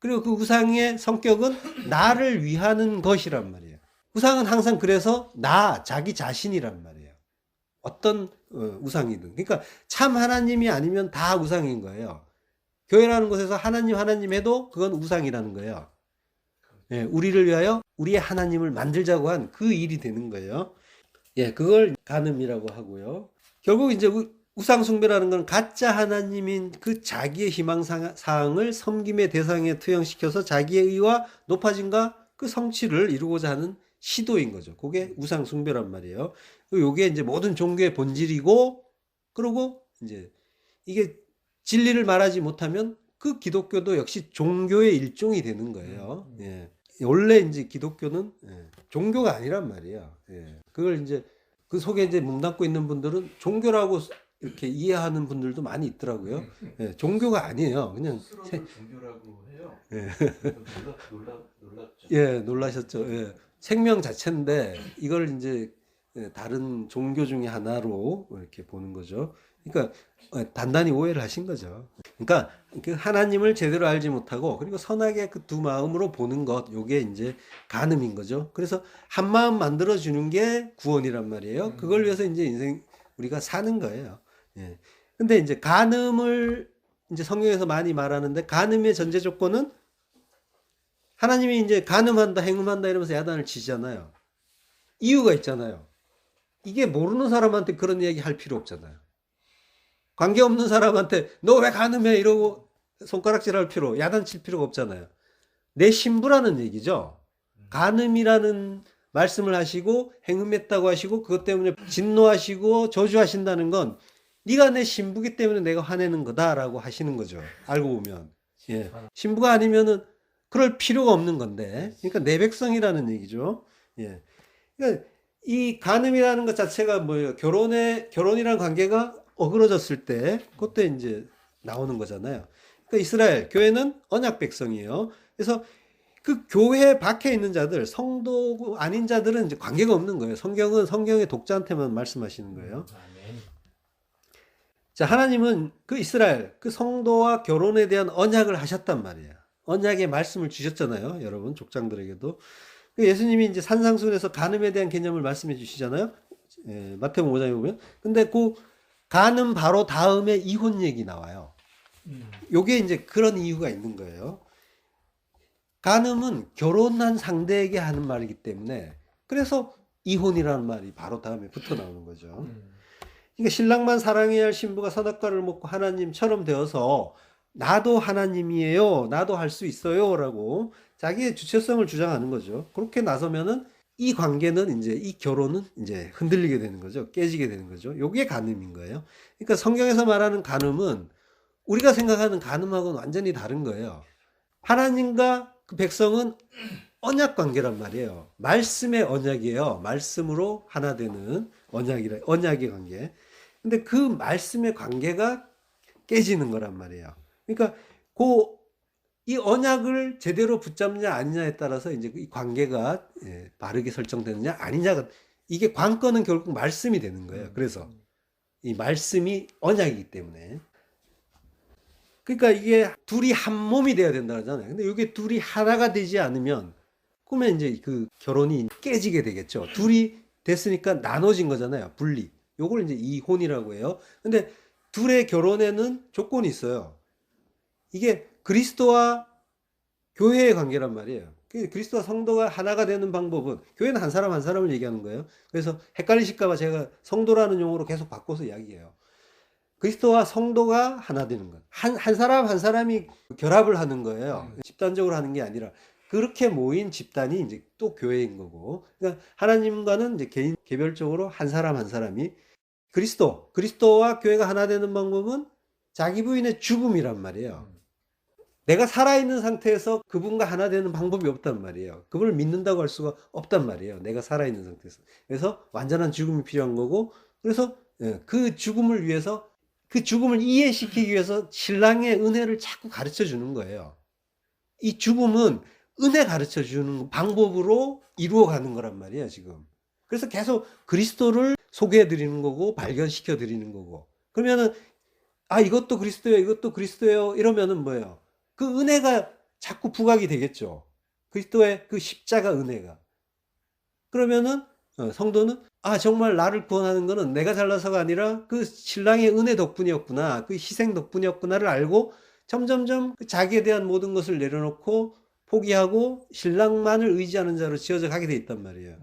그리고 그 우상의 성격은 나를 위하는 것이란 말이에요. 우상은 항상 그래서 자기 자신이란 말이에요. 어떤 우상이든. 그러니까 참 하나님이 아니면 다 우상인 거예요. 교회라는 곳에서 하나님 해도 그건 우상이라는 거예요. 예, 우리를 위하여 우리의 하나님을 만들자고 한 그 일이 되는 거예요. 예, 그걸 간음이라고 하고요. 결국 이제 우상 숭배라는 건 가짜 하나님인 그 자기의 희망 사항을 섬김의 대상에 투영시켜서 자기의 의와 높아짐과 그 성취를 이루고자 하는 시도인 거죠. 그게 우상 숭배란 말이에요. 요게 이제 모든 종교의 본질이고, 그리고 이제 이게 진리를 말하지 못하면 그 기독교도 역시 종교의 일종이 되는 거예요. 예. 원래 이제 기독교는 종교가 아니란 말이에요. 예. 그걸 이제 그 속에 이제 몸담고 있는 분들은 종교라고 이렇게 이해하는 분들도 많이 있더라고요. 예, 종교가 아니에요. 그냥 종교라고 해요. 예. 놀랍죠. 예, 놀라셨죠. 예. 생명 자체인데 이걸 이제 다른 종교 중에 하나로 이렇게 보는 거죠. 그러니까 단단히 오해를 하신 거죠. 그러니까 그 하나님을 제대로 알지 못하고 그리고 선하게 그 두 마음으로 보는 것, 요게 이제 간음인 거죠. 그래서 한 마음 만들어 주는 게 구원이란 말이에요. 그걸 위해서 이제 인생 우리가 사는 거예요. 예. 근데 이제 간음을 이제 성경에서 많이 말하는데 간음의 전제 조건은 하나님이 이제 간음한다, 행음한다 이러면서 야단을 치잖아요. 이유가 있잖아요. 이게 모르는 사람한테 그런 이야기 할 필요 없잖아요. 관계없는 사람한테 너 왜 간음해 이러고 손가락질 할 필요, 야단 칠 필요가 없잖아요. 내 신부라는 얘기죠. 간음이라는 말씀을 하시고 행음했다고 하시고 그것 때문에 진노하시고 저주하신다는 건 네가 내 신부기 때문에 내가 화내는 거다라고 하시는 거죠. 알고 보면. 예. 신부가 아니면은 그럴 필요가 없는 건데. 그러니까 내 백성이라는 얘기죠. 예. 그러니까 이 간음이라는 것 자체가 뭐예요? 결혼이라는 관계가 어그러졌을 때 그때 이제 나오는 거잖아요. 그러니까 이스라엘 교회는 언약 백성이에요. 그래서 그 교회 밖에 있는 자들, 성도 아닌 자들은 이제 관계가 없는 거예요. 성경은 성경의 독자한테만 말씀하시는 거예요. 자, 하나님은 그 이스라엘, 그 성도와 결혼에 대한 언약을 하셨단 말이에요. 언약의 말씀을 주셨잖아요. 여러분, 족장들에게도. 예수님이 이제 산상수훈에서 간음에 대한 개념을 말씀해 주시잖아요. 예, 마태복음 5장에 보면. 근데 그 간음 바로 다음에 이혼 얘기 나와요. 요게 이제 그런 이유가 있는 거예요. 간음은 결혼한 상대에게 하는 말이기 때문에 그래서 이혼이라는 말이 바로 다음에 붙어 나오는 거죠. 그러니까 신랑만 사랑해야 할 신부가 선악과를 먹고 하나님처럼 되어서 나도 하나님이에요. 나도 할 수 있어요. 라고 자기의 주체성을 주장하는 거죠. 그렇게 나서면은 이 관계는 이제 이 결혼은 이제 흔들리게 되는 거죠. 깨지게 되는 거죠. 요게 간음인 거예요. 그러니까 성경에서 말하는 간음은 우리가 생각하는 간음하고는 완전히 다른 거예요. 하나님과 그 백성은 언약 관계란 말이에요. 말씀의 언약이에요. 말씀으로 하나 되는 언약의 관계. 근데 그 말씀의 관계가 깨지는 거란 말이에요. 그러니까 이 언약을 제대로 붙잡느냐 아니냐에 따라서 이제 이 관계가 바르게 설정되느냐 아니냐가 이게 관건은 결국 말씀이 되는 거예요. 그래서 이 말씀이 언약이기 때문에. 그러니까 이게 둘이 한 몸이 돼야 된다 하잖아요. 근데 이게 둘이 하나가 되지 않으면 그러면 이제 그 결혼이 깨지게 되겠죠. 둘이 됐으니까 나눠진 거잖아요. 분리. 요걸 이제 이혼이라고 해요. 근데 둘의 결혼에는 조건이 있어요. 이게 그리스도와 교회의 관계란 말이에요. 그리스도와 성도가 하나가 되는 방법은 교회는 한 사람 한 사람을 얘기하는 거예요. 그래서 헷갈리실까봐 제가 성도라는 용어로 계속 바꿔서 이야기해요. 그리스도와 성도가 하나 되는 것. 한 사람 한 사람이 결합을 하는 거예요. 집단적으로 하는 게 아니라 그렇게 모인 집단이 이제 또 교회인 거고. 그러니까 하나님과는 이제 개별적으로 한 사람 한 사람이 그리스도와 교회가 하나 되는 방법은 자기 부인의 죽음이란 말이에요. 내가 살아있는 상태에서 그분과 하나 되는 방법이 없단 말이에요. 그분을 믿는다고 할 수가 없단 말이에요. 내가 살아있는 상태에서. 그래서 완전한 죽음이 필요한 거고, 그래서 그 죽음을 위해서, 그 죽음을 이해시키기 위해서 신랑의 은혜를 자꾸 가르쳐 주는 거예요. 이 죽음은 은혜 가르쳐 주는 방법으로 이루어가는 거란 말이에요, 지금. 그래서 계속 그리스도를 소개해 드리는 거고, 발견시켜 드리는 거고. 그러면은, 아, 이것도 그리스도예요, 이것도 그리스도예요, 이러면은 뭐예요? 그 은혜가 자꾸 부각이 되겠죠. 그리스도의 그 십자가 은혜가. 그러면은 성도는 아, 정말 나를 구원하는 거는 내가 잘나서가 아니라 그 신랑의 은혜 덕분이었구나. 그 희생 덕분이었구나를 알고 점점점 자기에 대한 모든 것을 내려놓고 포기하고 신랑만을 의지하는 자로 지어져 가게 돼 있단 말이에요.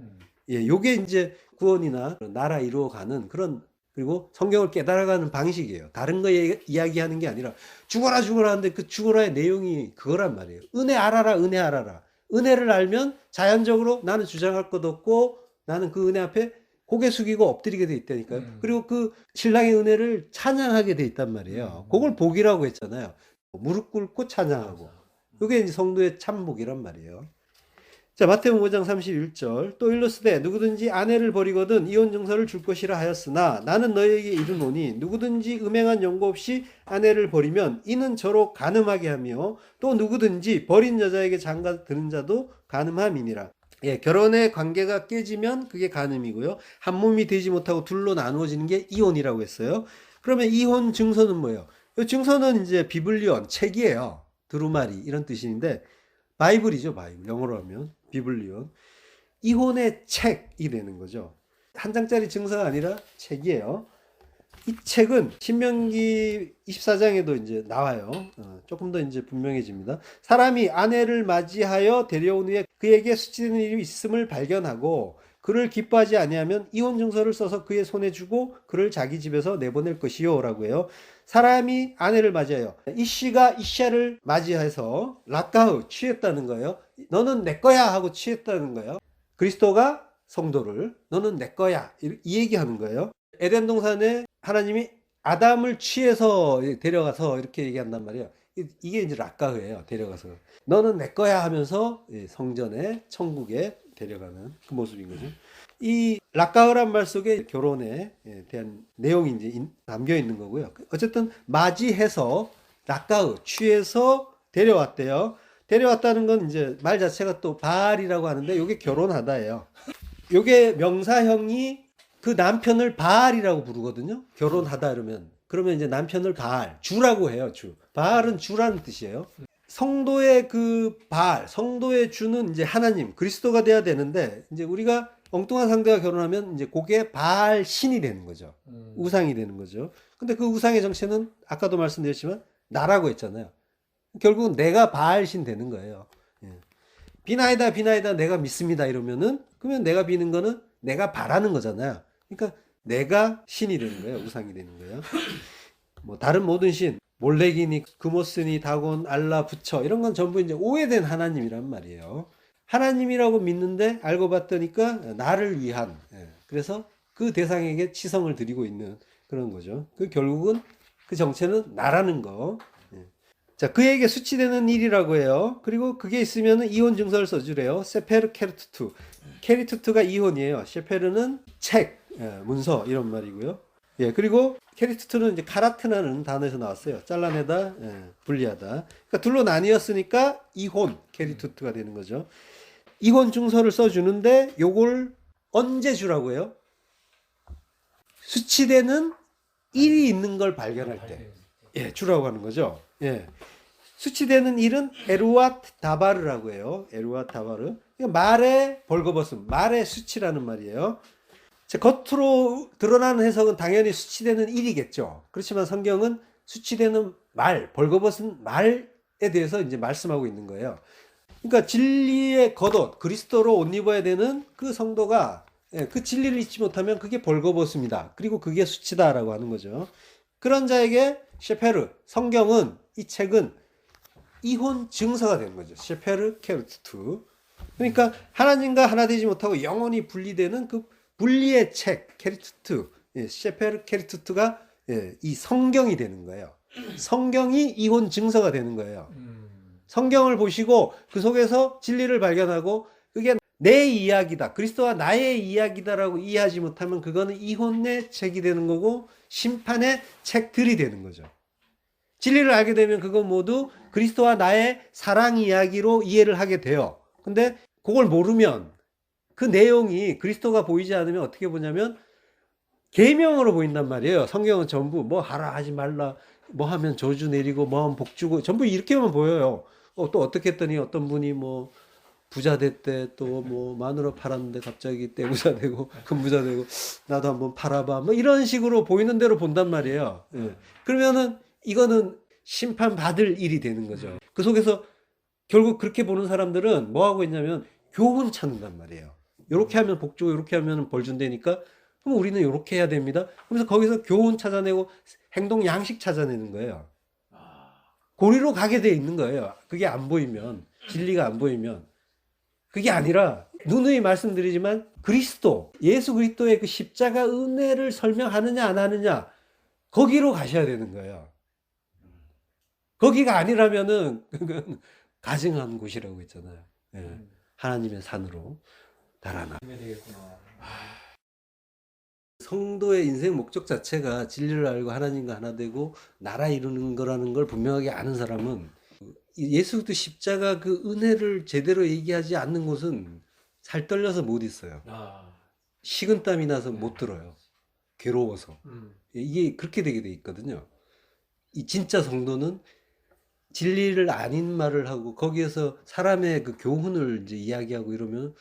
예, 요게 이제 구원이나 나라 이루어가는 그런, 그리고 성경을 깨달아가는 방식이에요. 다른 거 이야기하는 게 아니라 죽어라 죽어라 하는데 그 죽어라의 내용이 그거란 말이에요. 은혜 알아라, 은혜 알아라. 은혜를 알면 자연적으로 나는 주장할 것 없고 나는 그 은혜 앞에 고개 숙이고 엎드리게 돼 있다니까요. 그리고 그 신랑의 은혜를 찬양하게 돼 있단 말이에요. 그걸 복이라고 했잖아요. 무릎 꿇고 찬양하고. 그게 이제 성도의 참복이란 말이에요. 자, 마태복음 5장 31절. 또 일러스되 누구든지 아내를 버리거든 이혼 증서를 줄 것이라 하였으나 나는 너희에게 이르노니 누구든지 음행한 연고 없이 아내를 버리면 이는 저로 간음하게 하며 또 누구든지 버린 여자에게 장가 드는 자도 간음함이니라. 예, 결혼의 관계가 깨지면 그게 간음이고요. 한 몸이 되지 못하고 둘로 나누어지는 게 이혼이라고 했어요. 그러면 이혼 증서는 뭐예요? 이 증서는 이제 비블리온, 책이에요. 두루마리 이런 뜻인데 바이블이죠, 바이블. 영어로 하면 비블리온. 이혼의 책이 되는 거죠. 한 장짜리 증서가 아니라 책이에요. 이 책은 신명기 24장에도 이제 나와요. 조금 더 이제 분명해집니다. 사람이 아내를 맞이하여 데려온 후에 그에게 수치되는 일이 있음을 발견하고 그를 기뻐하지 아니하면 이혼 증서를 써서 그의 손에 주고 그를 자기 집에서 내보낼 것이요라고 해요. 사람이 아내를 맞이하여 이씨가 이샤를 맞이해서 라카흐 취했다는 거예요. 너는 내 거야 하고 취했다는 거예요. 그리스도가 성도를 너는 내 거야 이 얘기하는 거예요. 에덴 동산에 하나님이 아담을 취해서 데려가서 이렇게 얘기한단 말이에요. 이게 이제 라카흐예요. 데려가서 너는 내 거야 하면서 성전에 천국에 데려가는 그 모습인 거죠. 이 라카흐란 말 속에 결혼에 대한 내용이 이제 담겨 있는 거고요. 어쨌든 맞이해서 라카흐 취해서 데려왔대요. 데려왔다는 건 이제 말 자체가 또 바알이라고 하는데 이게 결혼하다예요. 이게 명사형이 그 남편을 바알이라고 부르거든요. 결혼하다 그러면 이제 남편을 바알, 주라고 해요. 주. 바알은 주라는 뜻이에요. 성도의 그 바알, 성도의 주는 이제 하나님, 그리스도가 돼야 되는데 이제 우리가 엉뚱한 상대와 결혼하면 이제 그게 바알 신이 되는 거죠. 우상이 되는 거죠. 근데 그 우상의 정체는 아까도 말씀드렸지만 나라고 했잖아요. 결국은 내가 바알 신 되는 거예요. 예. 비나이다 비나이다 내가 믿습니다 이러면은 그러면 내가 비는 거는 내가 바라는 거잖아요. 그러니까 내가 신이 되는 거예요. 우상이 되는 거예요. 뭐 다른 모든 신, 몰레기니, 그모스니, 다곤, 알라, 부처 이런 건 전부 이제 오해된 하나님이란 말이에요. 하나님이라고 믿는데 알고 봤더니까 나를 위한, 그래서 그 대상에게 치성을 드리고 있는 그런 거죠. 그 결국은 그 정체는 나라는 거. 자, 그에게 수치되는 일이라고 해요. 그리고 그게 있으면 이혼 증서를 써주래요. 세페르 케르투투. 케리투투가 이혼이에요. 세페르는 책, 문서 이런 말이고요. 예, 그리고 케리투투는 이제 카라트나는 단어에서 나왔어요. 잘라내다, 분리하다. 그러니까 둘로 나뉘었으니까 이혼, 케리투투가 되는 거죠. 이혼 증서를 써주는데 요걸 언제 주라고 해요? 수치되는 일이 있는 걸 발견할 때. 예, 주라고 하는 거죠. 예. 수치되는 일은 에루앗 다바르라고 해요. 에루앗 다바르. 말의 벌거벗음, 말의 수치라는 말이에요. 겉으로 드러나는 해석은 당연히 수치되는 일이겠죠. 그렇지만 성경은 수치되는 말, 벌거벗은 말에 대해서 이제 말씀하고 있는 거예요. 그러니까 진리의 겉옷, 그리스도로 옷 입어야 되는 그 성도가 그 진리를 잊지 못하면 그게 벌거벗음이다. 그리고 그게 수치다라고 하는 거죠. 그런 자에게 셰페르, 성경은 이 책은 이혼 증서가 되는 거죠. 셰페르 케르투. 그러니까 하나님과 하나 되지 못하고 영원히 분리되는 그 분리의 책 케르투트, 예, 셰페르 케르투트가 예, 이 성경이 되는 거예요. 성경이 이혼 증서가 되는 거예요. 성경을 보시고 그 속에서 진리를 발견하고 그게 내 이야기다, 그리스도와 나의 이야기다라고 이해하지 못하면 그거는 이혼의 책이 되는 거고 심판의 책들이 되는 거죠. 진리를 알게 되면 그건 모두 그리스도와 나의 사랑 이야기로 이해를 하게 돼요. 근데 그걸 모르면 그 내용이 그리스도가 보이지 않으면 어떻게 보냐면 계명으로 보인단 말이에요. 성경은 전부 뭐 하라 하지 말라, 뭐 하면 저주 내리고 뭐 하면 복 주고 전부 이렇게만 보여요. 또 어떻게 했더니 어떤 분이 뭐 부자 됐대, 또 뭐 마누라 팔았는데 갑자기 떼부자 되고 금부자 되고 나도 한번 팔아봐, 뭐 이런 식으로 보이는 대로 본단 말이에요. 예. 그러면은 이거는 심판받을 일이 되는 거죠. 그 속에서 결국 그렇게 보는 사람들은 뭐 하고 있냐면 교훈 찾는단 말이에요. 요렇게 하면 복 주고 요렇게 하면 벌 준다니까 그럼 우리는 요렇게 해야 됩니다. 그래서 거기서 교훈 찾아내고 행동 양식 찾아내는 거예요. 고리로 가게 돼 있는 거예요. 그게 안 보이면, 진리가 안 보이면. 그게 아니라 누누이 말씀드리지만 그리스도, 예수 그리스도의 그 십자가 은혜를 설명하느냐 안 하느냐 거기로 가셔야 되는 거예요. 거기가 아니라면은 그건 가증한 곳이라고 했잖아요. 예. 하나님의 산으로 달아나. 성도의 인생 목적 자체가 진리를 알고 하나님과 하나 되고 나라 이루는 거라는 걸 분명하게 아는 사람은 예수 그리스도 십자가 그 은혜를 제대로 얘기하지 않는 곳은 살 떨려서 못 있어요. 식은땀이 나서 못 들어요. 괴로워서. 이게 그렇게 되게 돼 있거든요. 이 진짜 성도는 진리를 아닌 말을 하고 거기에서 사람의 그 교훈을 이제 이야기하고 이러면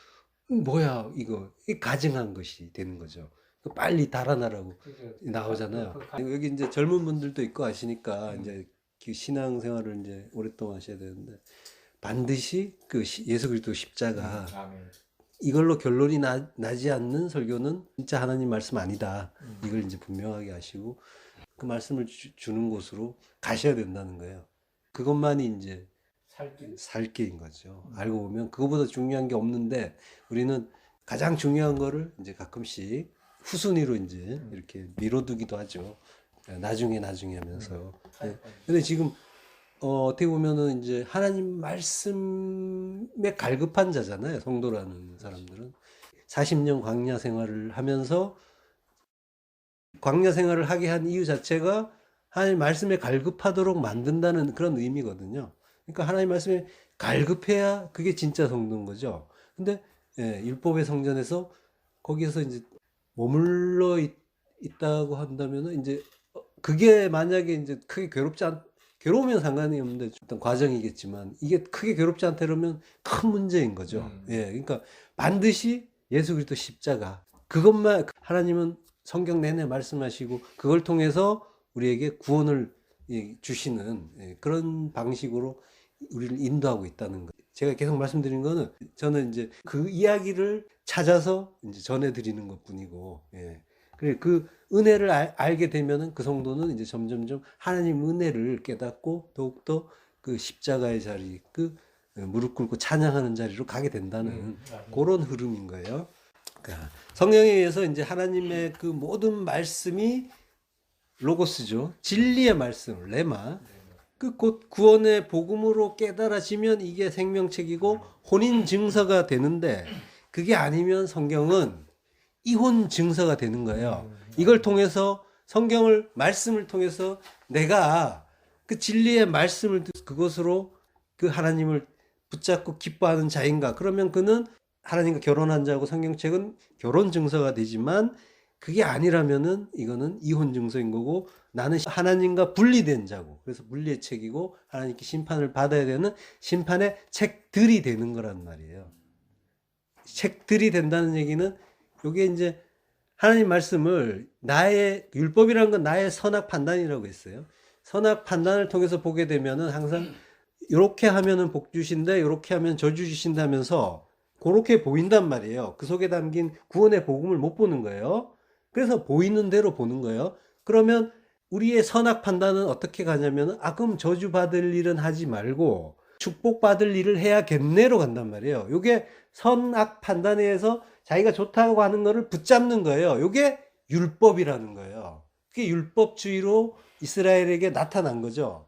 뭐야 이거 가증한 것이 되는 거죠. 빨리 달아나라고 나오잖아요. 여기 이제 젊은 분들도 있고 하시니까 이제 신앙 생활을 이제 오랫동안 하셔야 되는데 반드시 그 예수 그리스도 십자가 이걸로 결론이 나지 않는 설교는 진짜 하나님 말씀 아니다. 이걸 이제 분명하게 하시고 그 말씀을 주는 곳으로 가셔야 된다는 거예요. 그것만이 이제 살 길인 거죠. 알고 보면 그거보다 중요한 게 없는데 우리는 가장 중요한 거를 이제 가끔씩 후순위로 이제 이렇게 미뤄두기도 하죠. 나중에 하면서. 네. 근데 지금 어떻게 보면은 이제 하나님 말씀에 갈급한 자잖아요. 성도라는 사람들은 40년 광야 생활을 하면서 광야 생활을 하게 한 이유 자체가 하나님 말씀에 갈급하도록 만든다는 그런 의미거든요. 그러니까 하나님 말씀에 갈급해야 그게 진짜 성도인 거죠. 근데 예, 율법의 성전에서 거기에서 이제 머물러 있다고 한다면은 이제 그게 만약에 이제 크게 괴로우면 상관이 없는데 어떤 과정이겠지만 이게 크게 괴롭지 않다 그러면 큰 문제인 거죠. 예, 그러니까 반드시 예수 그리스도 십자가 그것만 하나님은 성경 내내 말씀하시고 그걸 통해서 우리에게 구원을 주시는 그런 방식으로 우리를 인도하고 있다는 거. 제가 계속 말씀드린 거는 저는 이제 그 이야기를 찾아서 이제 전해드리는 것뿐이고, 예. 그래 그 은혜를 알게 되면은 그 성도는 이제 점점점 하나님 은혜를 깨닫고 더욱더 그 십자가의 자리, 그 무릎 꿇고 찬양하는 자리로 가게 된다는 그런 흐름인 거예요. 그러니까 성령에 의해서 이제 하나님의 그 모든 말씀이 로고스죠. 진리의 말씀, 레마. 그 곧 구원의 복음으로 깨달아지면 이게 생명책이고 혼인 증서가 되는데 그게 아니면 성경은 이혼 증서가 되는 거예요. 이걸 통해서 성경을 말씀을 통해서 내가 그 진리의 말씀을 그것으로 그 하나님을 붙잡고 기뻐하는 자인가? 그러면 그는 하나님과 결혼한 자고 성경책은 결혼 증서가 되지만 그게 아니라면은 이거는 이혼 증서인 거고 나는 하나님과 분리된 자고 그래서 분리의 책이고 하나님께 심판을 받아야 되는 심판의 책들이 되는 거란 말이에요. 책들이 된다는 얘기는 요게 이제 하나님 말씀을 나의 율법이라는 건 나의 선악 판단이라고 했어요. 선악 판단을 통해서 보게 되면은 항상 요렇게 하면은 복 주신다, 요렇게 하면 저주 주신다면서 그렇게 보인단 말이에요. 그 속에 담긴 구원의 복음을 못 보는 거예요. 그래서 보이는 대로 보는 거예요. 그러면 우리의 선악 판단은 어떻게 가냐면, 그럼 저주받을 일은 하지 말고 축복받을 일을 해야겠네로 간단 말이에요. 요게 선악 판단에 의해서 자기가 좋다고 하는 거를 붙잡는 거예요. 요게 율법이라는 거예요. 그게 율법주의로 이스라엘에게 나타난 거죠.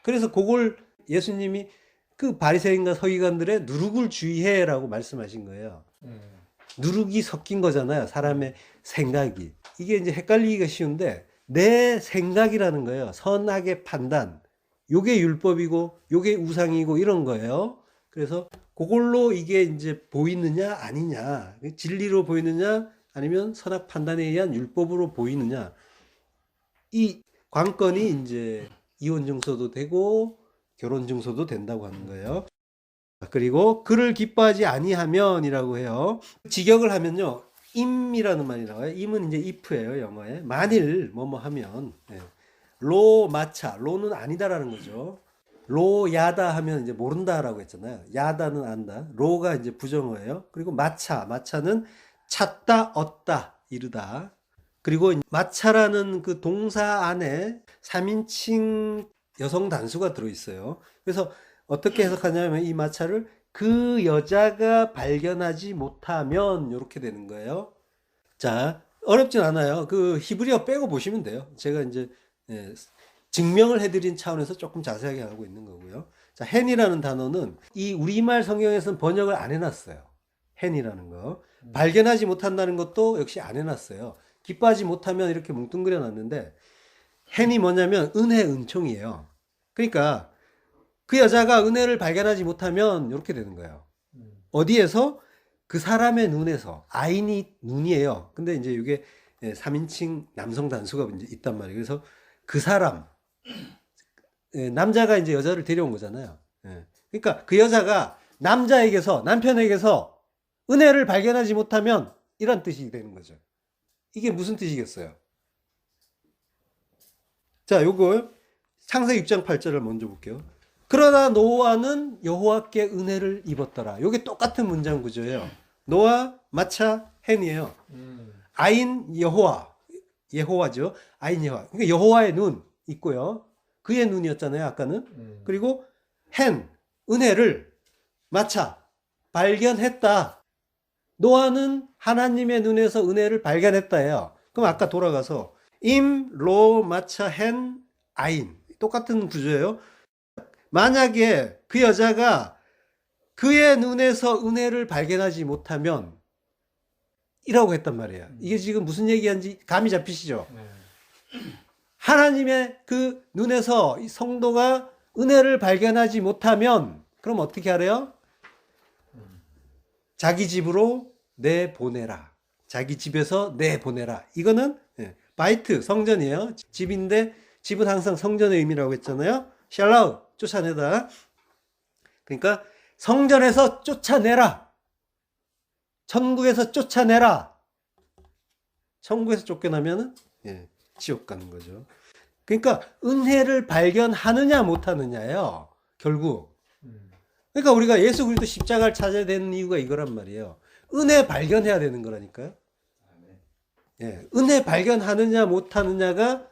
그래서 그걸 예수님이 그 바리새인과 서기관들의 누룩을 주의해라고 말씀하신 거예요. 누룩이 섞인 거잖아요. 사람의 생각이. 이게 이제 헷갈리기가 쉬운데, 내 생각이라는 거예요. 선악의 판단. 요게 율법이고, 요게 우상이고, 이런 거예요. 그래서 그걸로 이게 이제 보이느냐, 아니냐. 진리로 보이느냐, 아니면 선악 판단에 의한 율법으로 보이느냐. 이 관건이 이제 이혼 증서도 되고, 결혼 증서도 된다고 하는 거예요. 그리고 그를 기뻐하지 아니하면이라고 해요. 직역을 하면요, 임이라는 말이 나와요. 임은 이제 if예요, 영어에. 만일 뭐뭐 하면. 로 마차, 로는 아니다라는 거죠. 로 야다 하면 이제 모른다라고 했잖아요. 야다는 안다. 로가 이제 부정어예요. 그리고 마차는 찾다, 얻다, 이르다. 그리고 마차라는 그 동사 안에 3인칭 여성 단수가 들어있어요. 그래서 어떻게 해석하냐면, 이 마차를 그 여자가 발견하지 못하면 이렇게 되는 거예요. 자, 어렵진 않아요. 그 히브리어 빼고 보시면 돼요. 제가 이제 증명을 해드린 차원에서 조금 자세하게 하고 있는 거고요. 자, hen이라는 단어는 이 우리말 성경에서는 번역을 안 해놨어요. hen이라는 거. 발견하지 못한다는 것도 역시 안 해놨어요. 기뻐하지 못하면 이렇게 뭉뚱그려 놨는데, hen이 뭐냐면 은혜, 은총이에요. 그러니까 그 여자가 은혜를 발견하지 못하면 이렇게 되는 거예요. 어디에서? 그 사람의 눈에서. 아인이 눈이에요. 근데 이제 이게 3인칭 남성 단수가 이제 있단 말이에요. 그래서 그 사람, 남자가 이제 여자를 데려온 거잖아요. 그러니까 그 여자가 남자에게서, 남편에게서 은혜를 발견하지 못하면 이런 뜻이 되는 거죠. 이게 무슨 뜻이겠어요? 자, 요거 창세기 6장 8절을 먼저 볼게요. 그러나 노아는 여호와께 은혜를 입었더라. 요게 똑같은 문장 구조예요. 노아, 마차, hen이에요. 아인 여호와, 예호와죠. 아인 여호와. 그러니까 여호와의 눈 있고요. 그의 눈이었잖아요, 아까는. 그리고 hen, 은혜를, 마차, 발견했다. 노아는 하나님의 눈에서 은혜를 발견했다예요. 그럼 아까 돌아가서 임, 로, 마차, hen, 아인. 똑같은 구조예요. 만약에 그 여자가 그의 눈에서 은혜를 발견하지 못하면 이라고 했단 말이에요. 이게 지금 무슨 얘기하는지 감이 잡히시죠? 하나님의 그 눈에서 이 성도가 은혜를 발견하지 못하면 그럼 어떻게 하래요? 자기 집으로 내보내라. 자기 집에서 내보내라. 이거는 바이트, 성전이에요. 집인데 집은 항상 성전의 의미라고 했잖아요. 샬라우, 쫓아내다. 그러니까 성전에서 쫓아내라. 천국에서 쫓아내라. 천국에서 쫓겨나면은 지옥 가는 거죠. 그러니까 은혜를 발견하느냐 못하느냐예요. 결국. 그러니까 우리가 예수 그리스도 십자가를 찾아야 되는 이유가 이거란 말이에요. 은혜 발견해야 되는 거라니까요. 은혜 발견하느냐 못하느냐가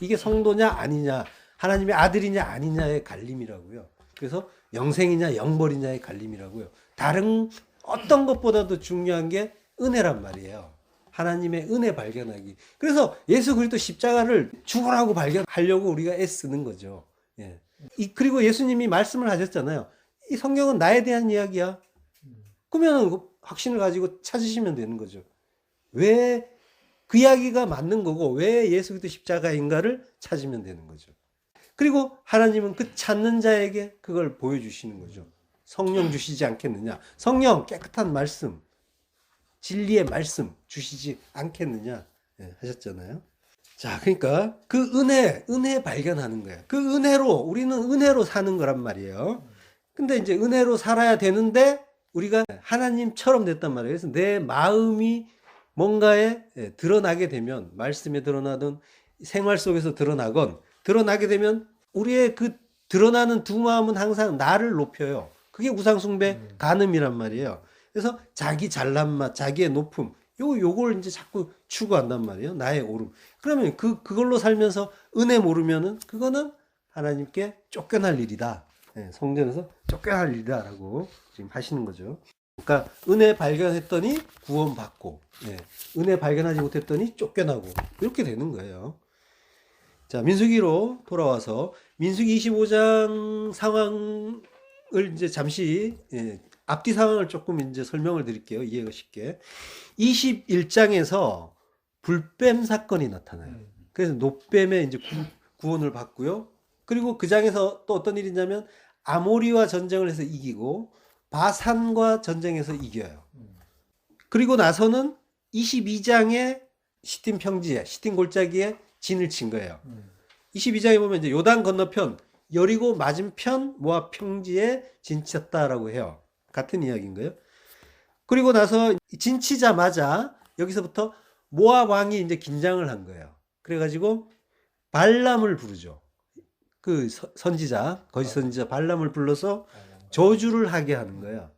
이게 성도냐 아니냐, 하나님의 아들이냐 아니냐의 갈림이라고요. 그래서 영생이냐 영벌이냐의 갈림이라고요. 다른 어떤 것보다도 중요한 게 은혜란 말이에요. 하나님의 은혜 발견하기. 그래서 예수 그리스도 십자가를 죽으라고 발견하려고 우리가 애쓰는 거죠. 그리고 예수님이 말씀을 하셨잖아요. 이 성경은 나에 대한 이야기야. 그러면 확신을 가지고 찾으시면 되는 거죠. 왜 그 이야기가 맞는 거고 왜 예수 그리스도 십자가인가를 찾으면 되는 거죠. 그리고 하나님은 그 찾는 자에게 그걸 보여주시는 거죠. 성령 주시지 않겠느냐. 성령, 깨끗한 말씀, 진리의 말씀 주시지 않겠느냐 하셨잖아요. 자, 그러니까 그 은혜 발견하는 거예요. 그 은혜로, 우리는 은혜로 사는 거란 말이에요. 근데 이제 은혜로 살아야 되는데 우리가 하나님처럼 됐단 말이에요. 그래서 내 마음이 뭔가에 드러나게 되면, 말씀에 드러나든 생활 속에서 드러나게 되면 우리의 그 드러나는 두 마음은 항상 나를 높여요. 그게 우상숭배 간음이란 말이에요. 그래서 자기 잘난 맛, 자기의 높음, 요걸 이제 자꾸 추구한단 말이에요. 나의 오름. 그러면 그걸로 살면서 은혜 모르면은 그거는 하나님께 쫓겨날 일이다. 예, 성전에서 쫓겨날 일이다라고 지금 하시는 거죠. 그러니까 은혜 발견했더니 구원받고, 예, 은혜 발견하지 못했더니 쫓겨나고 이렇게 되는 거예요. 자, 민수기로 돌아와서 민수기 25장 상황을 이제 잠시, 예, 앞뒤 상황을 조금 이제 설명을 드릴게요. 이해가 쉽게. 21장에서 불뱀 사건이 나타나요. 그래서 노뱀의 이제 구원을 받고요. 그리고 그 장에서 또 어떤 일이 있냐면 아모리와 전쟁을 해서 이기고 바산과 전쟁에서 이겨요. 그리고 나서는 22장에 시팀 평지에, 시팀 골짜기에 진을 친 거예요. 22장에 보면 이제 요단 건너편 여리고 맞은편 모압 평지에 진쳤다라고 해요. 같은 이야기인 거예요. 그리고 나서 진치자마자 여기서부터 모압 왕이 이제 긴장을 한 거예요. 그래가지고 발람을 부르죠. 그 선지자, 거짓 선지자 발람을 불러서 저주를 하게 하는 거예요.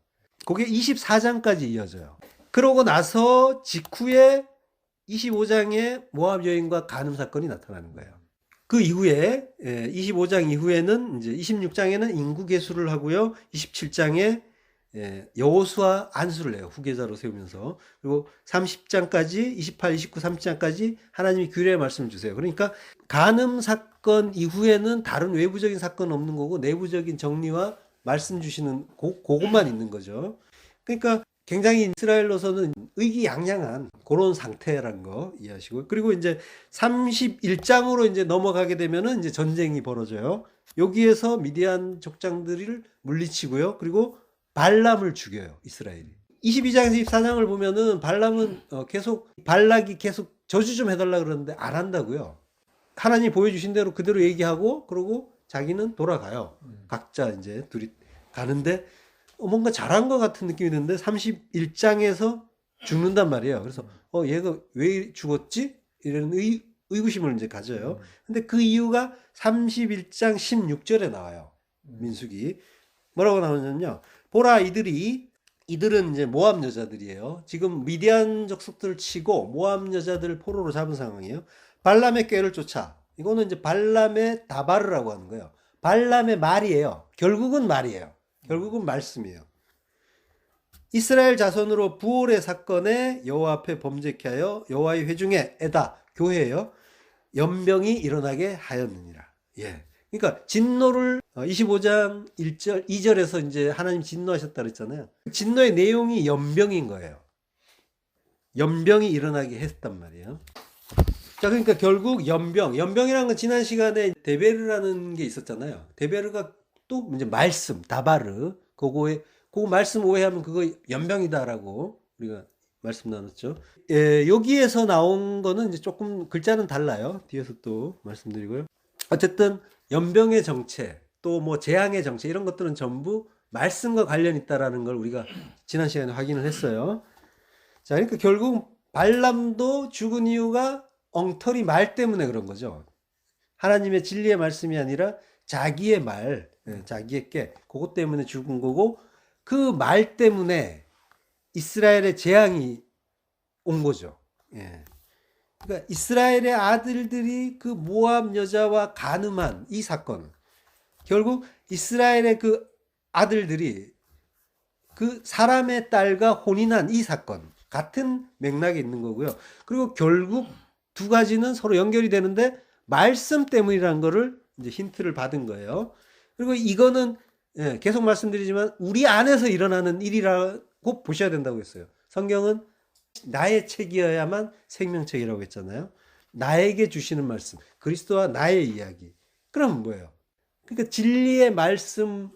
그게 24장까지 이어져요. 그러고 나서 직후에 25장에 모압 여인과 간음 사건이 나타나는 거예요. 그 이후에 25장 이후에는 이제 26장에는 인구 계수를 하고요. 27장에 여호수아 안수를 해요. 후계자로 세우면서. 그리고 30장까지 28, 29, 30장까지 하나님이 규례의 말씀을 주세요. 그러니까 간음 사건 이후에는 다른 외부적인 사건은 없는 거고 내부적인 정리와 말씀 주시는 그것만 있는 거죠. 그러니까 굉장히 이스라엘로서는 의기양양한 그런 상태라는 거 이해하시고, 그리고 이제 31장으로 이제 넘어가게 되면은 이제 전쟁이 벌어져요. 여기에서 미디안 족장들을 물리치고요. 그리고 발람을 죽여요, 이스라엘이. 22장에서 24장을 보면은 발람은 발락이 계속 저주 좀 해달라 그러는데 안 한다고요. 하나님이 보여주신 대로 그대로 얘기하고 그러고 자기는 돌아가요. 각자 이제 둘이 가는데 뭔가 잘한 것 같은 느낌이 드는데 31장에서 죽는단 말이에요. 그래서 얘가 왜 죽었지? 이런 의구심을 이제 가져요. 근데 그 이유가 31장 16절에 나와요. 민수기. 뭐라고 나오냐면요. 보라, 이들은 이제 모압 여자들이에요. 지금 미디안 족속들을 치고 모압 여자들을 포로로 잡은 상황이에요. 발람의 꾀를 쫓아. 이거는 이제 발람의 다바르라고 하는 거예요. 발람의 말이에요. 결국은 말이에요. 결국은 말씀이에요. 이스라엘 자손으로 부올의 사건에 여호와 앞에 범죄케 하여 여호와의 회중에 교회예요. 연병이 일어나게 하였느니라. 예. 그러니까 진노를 25장 1절 2절에서 이제 하나님 진노하셨다 그랬잖아요. 진노의 내용이 연병인 거예요. 연병이 일어나게 했단 말이에요. 자, 그러니까 결국 연병이라는 건 지난 시간에 데베르라는 게 있었잖아요. 데베르가 또 이제 말씀, 다바르, 그거 말씀 오해하면 그거 연병이다라고 우리가 말씀 나눴죠. 여기에서 나온 거는 이제 조금 글자는 달라요. 뒤에서 또 말씀드리고요. 어쨌든 연병의 정체, 또 뭐 재앙의 정체 이런 것들은 전부 말씀과 관련 있다라는 걸 우리가 지난 시간에 확인을 했어요. 자, 그러니까 결국 발람도 죽은 이유가 엉터리 말 때문에 그런 거죠. 하나님의 진리의 말씀이 아니라 자기의 말, 자기의 꾀, 그것 때문에 죽은 거고, 그 말 때문에 이스라엘의 재앙이 온 거죠. 예. 그러니까 이스라엘의 아들들이 그 모압 여자와 간음한 이 사건, 결국 이스라엘의 그 아들들이 그 사람의 딸과 혼인한 이 사건, 같은 맥락이 있는 거고요. 그리고 결국 두 가지는 서로 연결이 되는데 말씀 때문이라는 거를 이제 힌트를 받은 거예요. 그리고 이거는 계속 말씀드리지만 우리 안에서 일어나는 일이라고 보셔야 된다고 했어요. 성경은 나의 책이어야만 생명책이라고 했잖아요. 나에게 주시는 말씀, 그리스도와 나의 이야기. 그럼 뭐예요? 그러니까 진리의 말씀을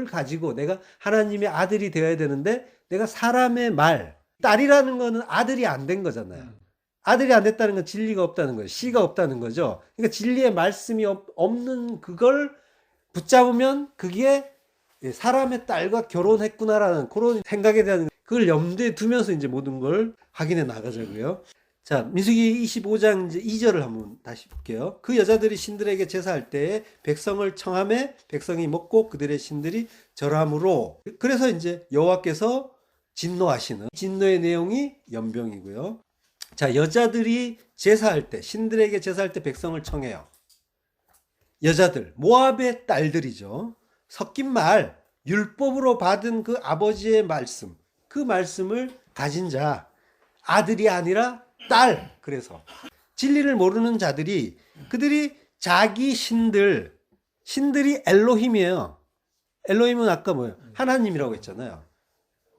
가지고 내가 하나님의 아들이 되어야 되는데 내가 사람의 말, 딸이라는 거는 아들이 안 된 거잖아요. 아들이 안 됐다는 건 진리가 없다는 거예요. 씨가 없다는 거죠. 그러니까 진리의 말씀이 없는 그걸 붙잡으면 그게 사람의 딸과 결혼했구나라는 그런 생각에 대한 그걸 염두에 두면서 이제 모든 걸 확인해 나가자고요. 자, 민수기 25장 이제 2절을 한번 다시 볼게요. 그 여자들이 신들에게 제사할 때에 백성을 청함에 백성이 먹고 그들의 신들이 절함으로, 그래서 이제 여호와께서 진노하시는 진노의 내용이 연병이고요. 자, 여자들이 제사할 때, 신들에게 제사할 때 백성을 청해요. 여자들, 모압의 딸들이죠. 섞인 말, 율법으로 받은 그 아버지의 말씀, 그 말씀을 가진 자, 아들이 아니라 딸. 그래서 진리를 모르는 자들이, 그들이 자기 신들이 엘로힘이에요. 엘로힘은 아까 뭐예요? 하나님이라고 했잖아요.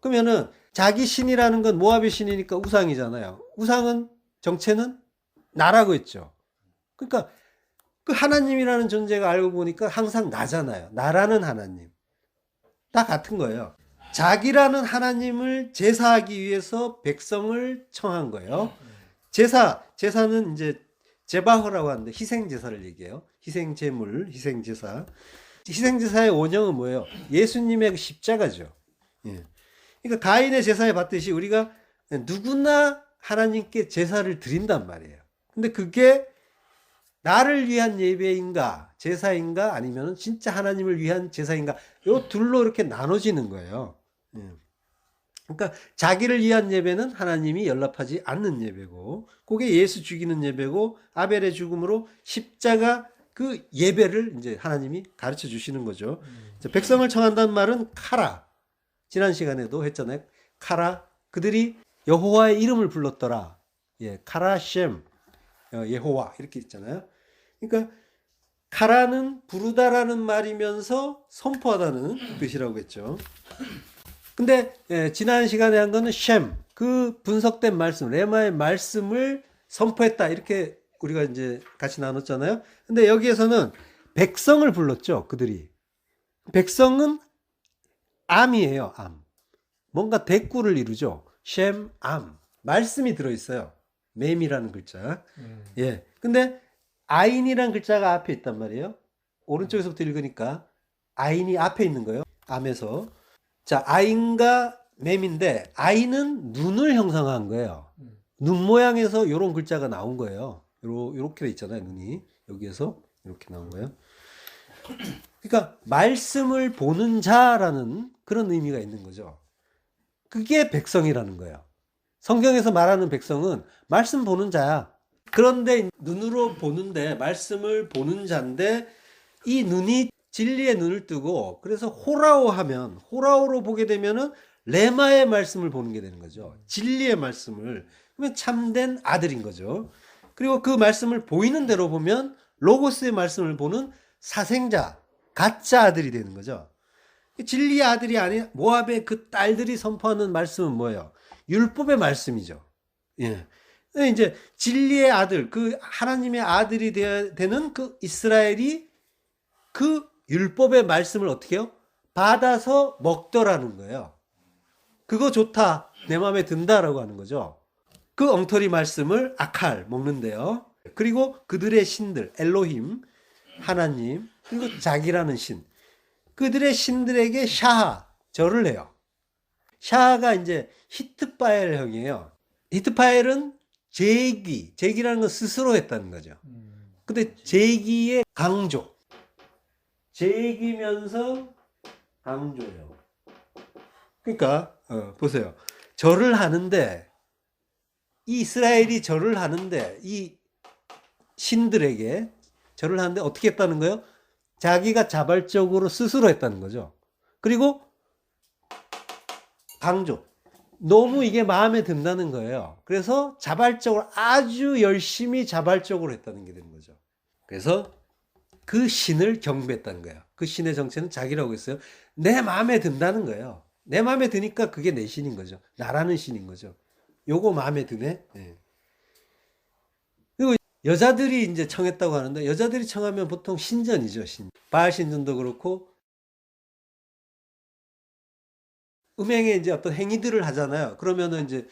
그러면은 자기 신이라는 건 모압의 신이니까 우상이잖아요. 우상은 정체는 나라고 했죠. 그러니까 그 하나님이라는 존재가 알고 보니까 항상 나잖아요. 나라는 하나님. 다 같은 거예요. 자기라는 하나님을 제사하기 위해서 백성을 청한 거예요. 제사는 이제 제바흐라고 하는데 희생제사를 얘기해요. 희생제물, 희생제사. 희생제사의 원형은 뭐예요? 예수님의 그 십자가죠. 예. 그러니까 가인의 제사에 받듯이 우리가 누구나 하나님께 제사를 드린단 말이에요. 근데 그게 나를 위한 예배인가, 제사인가, 아니면 진짜 하나님을 위한 제사인가, 요 둘로 이렇게 나눠지는 거예요. 예. 그러니까 자기를 위한 예배는 하나님이 연락하지 않는 예배고, 그게 예수 죽이는 예배고, 아벨의 죽음으로 십자가 그 예배를 이제 하나님이 가르쳐 주시는 거죠. 백성을 청한다는 말은 카라. 지난 시간에도 했잖아요. 카라. 그들이 여호와의 이름을 불렀더라. 예, 카라셴. 예호와. 이렇게 있잖아요. 그러니까 카라는 부르다라는 말이면서 선포하다는 뜻이라고 했죠. 근데 지난 시간에 한 거는 셴, 그 분석된 말씀, 레마의 말씀을 선포했다. 이렇게 우리가 이제 같이 나눴잖아요. 근데 여기에서는 백성을 불렀죠. 그들이. 백성은 암이에요. 암. 뭔가 대꾸를 이루죠. 셴, 암. 말씀이 들어있어요. 맴이라는 글자. 예. 근데 아인이라는 글자가 앞에 있단 말이에요. 오른쪽에서부터 읽으니까 아인이 앞에 있는 거예요. 암에서. 자, 아인과 맴인데 아인은 눈을 형상한 거예요. 눈 모양에서 이런 글자가 나온 거예요. 요렇게 돼 있잖아요. 눈이. 여기에서 이렇게 나온 거예요. 그러니까 말씀을 보는 자라는 그런 의미가 있는 거죠. 그게 백성이라는 거예요. 성경에서 말하는 백성은 말씀 보는 자야. 그런데 눈으로 보는데 말씀을 보는 자인데 이 눈이 진리의 눈을 뜨고 그래서 호라오로 보게 되면은 레마의 말씀을 보는 게 되는 거죠. 진리의 말씀을. 그러면 참된 아들인 거죠. 그리고 그 말씀을 보이는 대로 보면 로고스의 말씀을 보는 사생자, 가짜 아들이 되는 거죠. 진리의 아들이 아닌 모압의 그 딸들이 선포하는 말씀은 뭐예요? 율법의 말씀이죠. 예. 이제 진리의 아들, 그 하나님의 아들이 되는 그 이스라엘이 그 율법의 말씀을 어떻게 해요? 받아서 먹더라는 거예요. 그거 좋다. 내 마음에 든다라고 하는 거죠. 그 엉터리 말씀을 아칼 먹는데요. 그리고 그들의 신들, 엘로힘, 하나님, 그리고 자기라는 신. 그들의 신들에게 샤하, 절을 해요. 샤하가 이제 히트파엘형이에요. 히트파엘은 제기라는 건 스스로 했다는 거죠. 근데 제기의 강조. 제기면서 강조예요. 그러니까 보세요. 절을 하는데 이 이스라엘이 절을 하는데 이 신들에게 절을 하는데 어떻게 했다는 거예요? 자기가 자발적으로 스스로 했다는 거죠. 그리고 강조. 너무 이게 마음에 든다는 거예요. 그래서 자발적으로 아주 열심히 자발적으로 했다는 게 되는 거죠. 그래서 그 신을 경배했다는 거예요. 그 신의 정체는 자기라고 했어요. 내 마음에 든다는 거예요. 내 마음에 드니까 그게 내 신인 거죠. 나라는 신인 거죠. 요거 마음에 드네. 네. 그리고 여자들이 이제 청했다고 하는데 여자들이 청하면 보통 신전이죠. 바알 신전도 그렇고 음행에 이제 어떤 행위들을 하잖아요. 그러면은 이제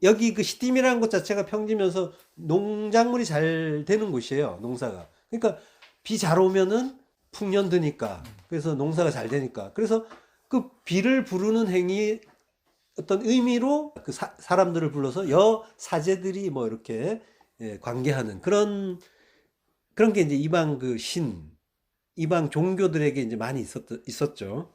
여기 그 시딤이라는 곳 자체가 평지면서 농작물이 잘 되는 곳이에요. 농사가. 그러니까 비 잘 오면은 풍년 드니까. 그래서 농사가 잘 되니까. 그래서 그 비를 부르는 행위 어떤 의미로 그 사람들을 불러서 여사제들이 뭐 이렇게 관계하는 그런 게 이제 이방 이방 종교들에게 이제 많이 있었죠.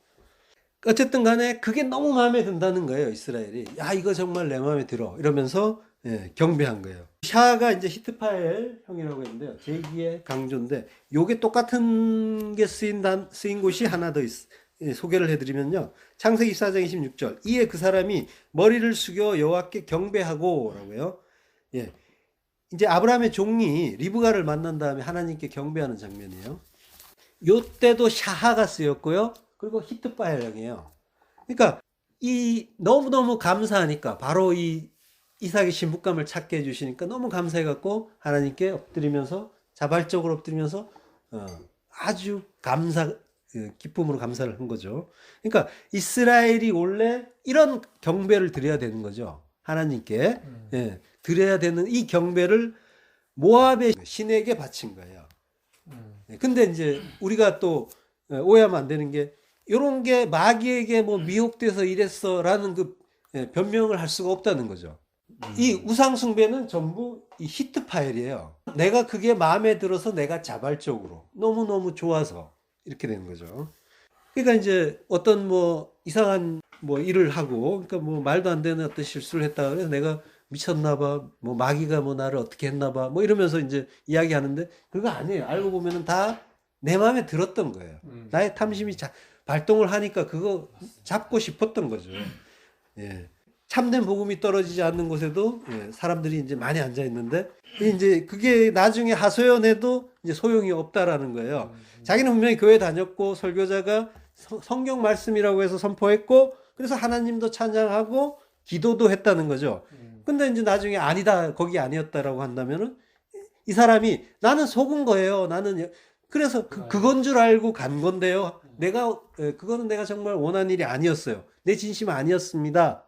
어쨌든 간에 그게 너무 마음에 든다는 거예요, 이스라엘이. 야, 이거 정말 내 마음에 들어. 이러면서 예, 경배한 거예요. 샤가 이제 히트파엘 형이라고 했는데요. 제2의 강조인데 요게 똑같은 게 쓰인 곳이 하나 더 예, 소개를 해드리면요. 창세기 4장 26절. 이에 그 사람이 머리를 숙여 여호와께 경배하고 라고요. 예. 이제 아브라함의 종이 리브가를 만난 다음에 하나님께 경배하는 장면이에요. 요때도 샤하가 쓰였고요. 그리고 히트파엘 형이에요. 그러니까 이 너무너무 감사하니까 바로 이 이삭의 신부감을 찾게 해주시니까 너무 감사해갖고 하나님께 엎드리면서 자발적으로 엎드리면서 아주 기쁨으로 감사를 한 거죠. 그러니까 이스라엘이 원래 이런 경배를 드려야 되는 거죠. 하나님께 예, 드려야 되는 이 경배를 모압의 신에게 바친 거예요. 근데 이제 우리가 또 오해하면 안 되는 게 이런 게 마귀에게 뭐 미혹돼서 이랬어라는 그 변명을 할 수가 없다는 거죠. 이 우상숭배는 전부 이 히트파일이에요. 내가 그게 마음에 들어서 내가 자발적으로 너무너무 좋아서 이렇게 되는 거죠. 그러니까 이제 어떤 뭐 이상한 뭐 일을 하고 그러니까 뭐 말도 안 되는 어떤 실수를 했다 그래서 내가 미쳤나 봐. 뭐 마귀가 뭐 나를 어떻게 했나 봐. 뭐 이러면서 이제 이야기하는데 그거 아니에요. 알고 보면은 다 내 마음에 들었던 거예요. 나의 탐심이 발동을 하니까 그거 잡고 싶었던 거죠. 예. 참된 복음이 떨어지지 않는 곳에도 예, 사람들이 이제 많이 앉아 있는데 이제 그게 나중에 하소연해도 이제 소용이 없다라는 거예요. 자기는 분명히 교회 다녔고 설교자가 성경 말씀이라고 해서 선포했고 그래서 하나님도 찬양하고 기도도 했다는 거죠. 근데 이제 나중에 아니다, 거기 아니었다라고 한다면은 이 사람이 나는 속은 거예요. 나는 그래서 그건 줄 알고 간 건데요. 그거는 내가 정말 원한 일이 아니었어요. 내 진심 아니었습니다.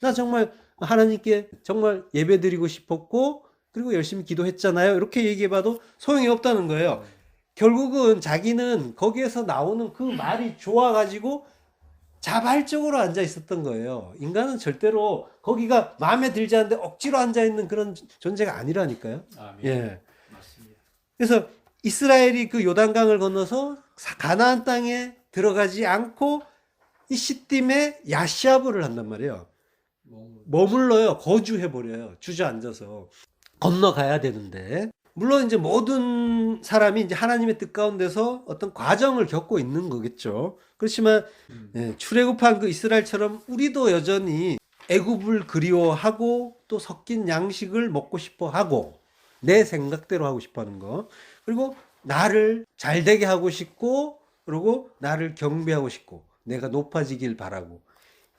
나 정말 하나님께 정말 예배드리고 싶었고 그리고 열심히 기도했잖아요. 이렇게 얘기해봐도 소용이 없다는 거예요. 결국은 자기는 거기에서 나오는 그 말이 좋아가지고 자발적으로 앉아 있었던 거예요. 인간은 절대로 거기가 마음에 들지 않는데 억지로 앉아 있는 그런 존재가 아니라니까요. 예. 맞습니다. 그래서 이스라엘이 그 요단강을 건너서 가나안 땅에 들어가지 않고 이 시딤에 야시아브를 한단 말이에요. 머물러요. 거주해버려요. 주저앉아서. 건너가야 되는데. 물론 이제 모든 사람이 이제 하나님의 뜻 가운데서 어떤 과정을 겪고 있는 거겠죠. 그렇지만 예, 출애굽한 그 이스라엘처럼 우리도 여전히 애굽을 그리워하고 또 섞인 양식을 먹고 싶어 하고 내 생각대로 하고 싶어 하는 거. 그리고 나를 잘 되게 하고 싶고 그리고 나를 경배하고 싶고 내가 높아지길 바라고